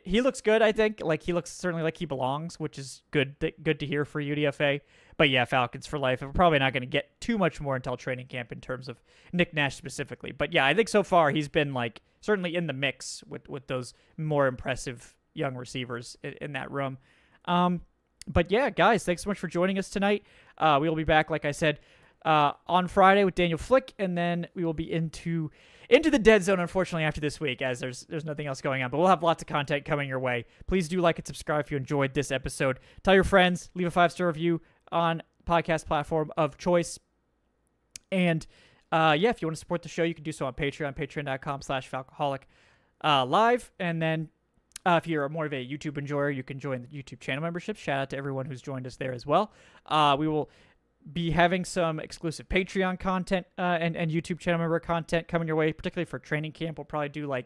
A: He looks good, I think. He looks certainly like he belongs, which is good to hear for UDFA. But yeah, Falcons for Life. We're probably not going to get too much more until training camp in terms of Nick Nash specifically. But yeah, I think so far he's been certainly in the mix with those more impressive young receivers in that room. But yeah, guys, thanks so much for joining us tonight. We will be back, like I said, on Friday with Daniel Flick, and then we will be into into the dead zone, unfortunately, after this week, as there's nothing else going on. But we'll have lots of content coming your way. Please do like and subscribe if you enjoyed this episode. Tell your friends. Leave a 5-star review on podcast platform of choice. And if you want to support the show, you can do so on Patreon, patreon.com/Falcoholic live. And then if you're more of a YouTube enjoyer, you can join the YouTube channel membership. Shout out to everyone who's joined us there as well. We will be having some exclusive Patreon content and YouTube channel member content coming your way, particularly for training camp. We'll probably do we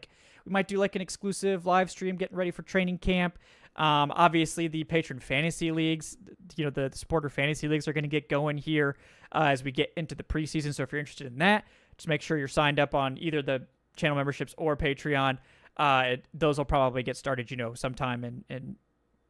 A: might do an exclusive live stream getting ready for training camp. Obviously, the patron fantasy leagues, the supporter fantasy leagues are going to get going here as we get into the preseason. So if you're interested in that, just make sure you're signed up on either the channel memberships or Patreon. Those will probably get started, sometime in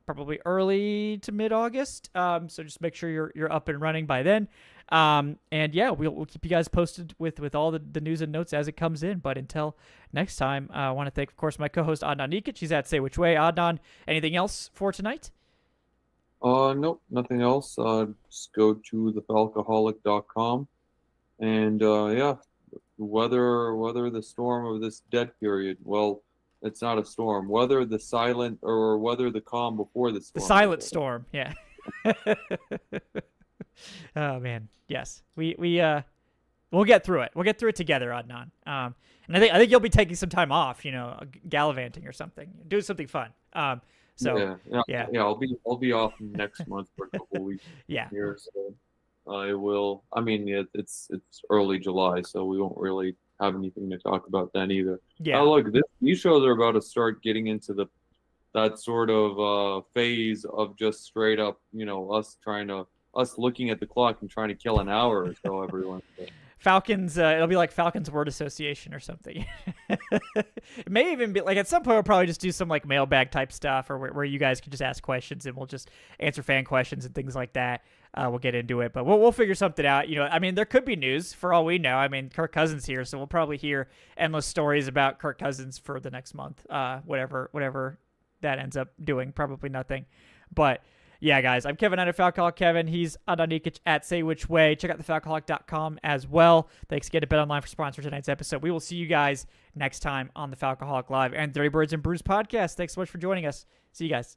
A: probably early to mid-August. So just make sure you're up and running by then. We'll keep you guys posted with all the news and notes as it comes in. But until next time, I want to thank, of course, my co-host Adnan Ikic. He's at Say Which Way. Adnan, anything else for tonight?
B: Nope, nothing else. Just go to thefalcoholic.com and weather the storm of this dead period. Well, it's not a storm. Weather the silent or weather the calm before the storm.
A: The silent storm, yeah. Oh man, yes. We'll get through it. We'll get through it together, Adnan. And I think you'll be taking some time off, gallivanting or something, doing something fun.
B: Yeah. I'll be off next month for a couple weeks.
A: Yeah.
B: Here, so I will. I mean, it's early July, so we won't really have anything to talk about then either.
A: Yeah.
B: Look, these shows are about to start getting into that sort of phase of just straight up, us looking at the clock and trying to kill an hour or so every Wednesday.
A: Falcons, it'll be like Falcons Word Association or something. It may even be at some point we'll probably just do some mailbag type stuff, or where you guys can just ask questions and we'll just answer fan questions and things like that. We'll get into it, but we'll figure something out. There could be news for all we know. Kirk Cousins here, so we'll probably hear endless stories about Kirk Cousins for the next month. Whatever that ends up doing, probably nothing. But yeah, guys, I'm Kevin at Falcoholic Kevin. He's Adnan Ikic at Say Which Way. Check out thefalcoholic.com as well. Thanks again to BetOnline for sponsoring tonight's episode. We will see you guys next time on the Falcoholic Live and Dirty Birds and Brews podcast. Thanks so much for joining us. See you guys.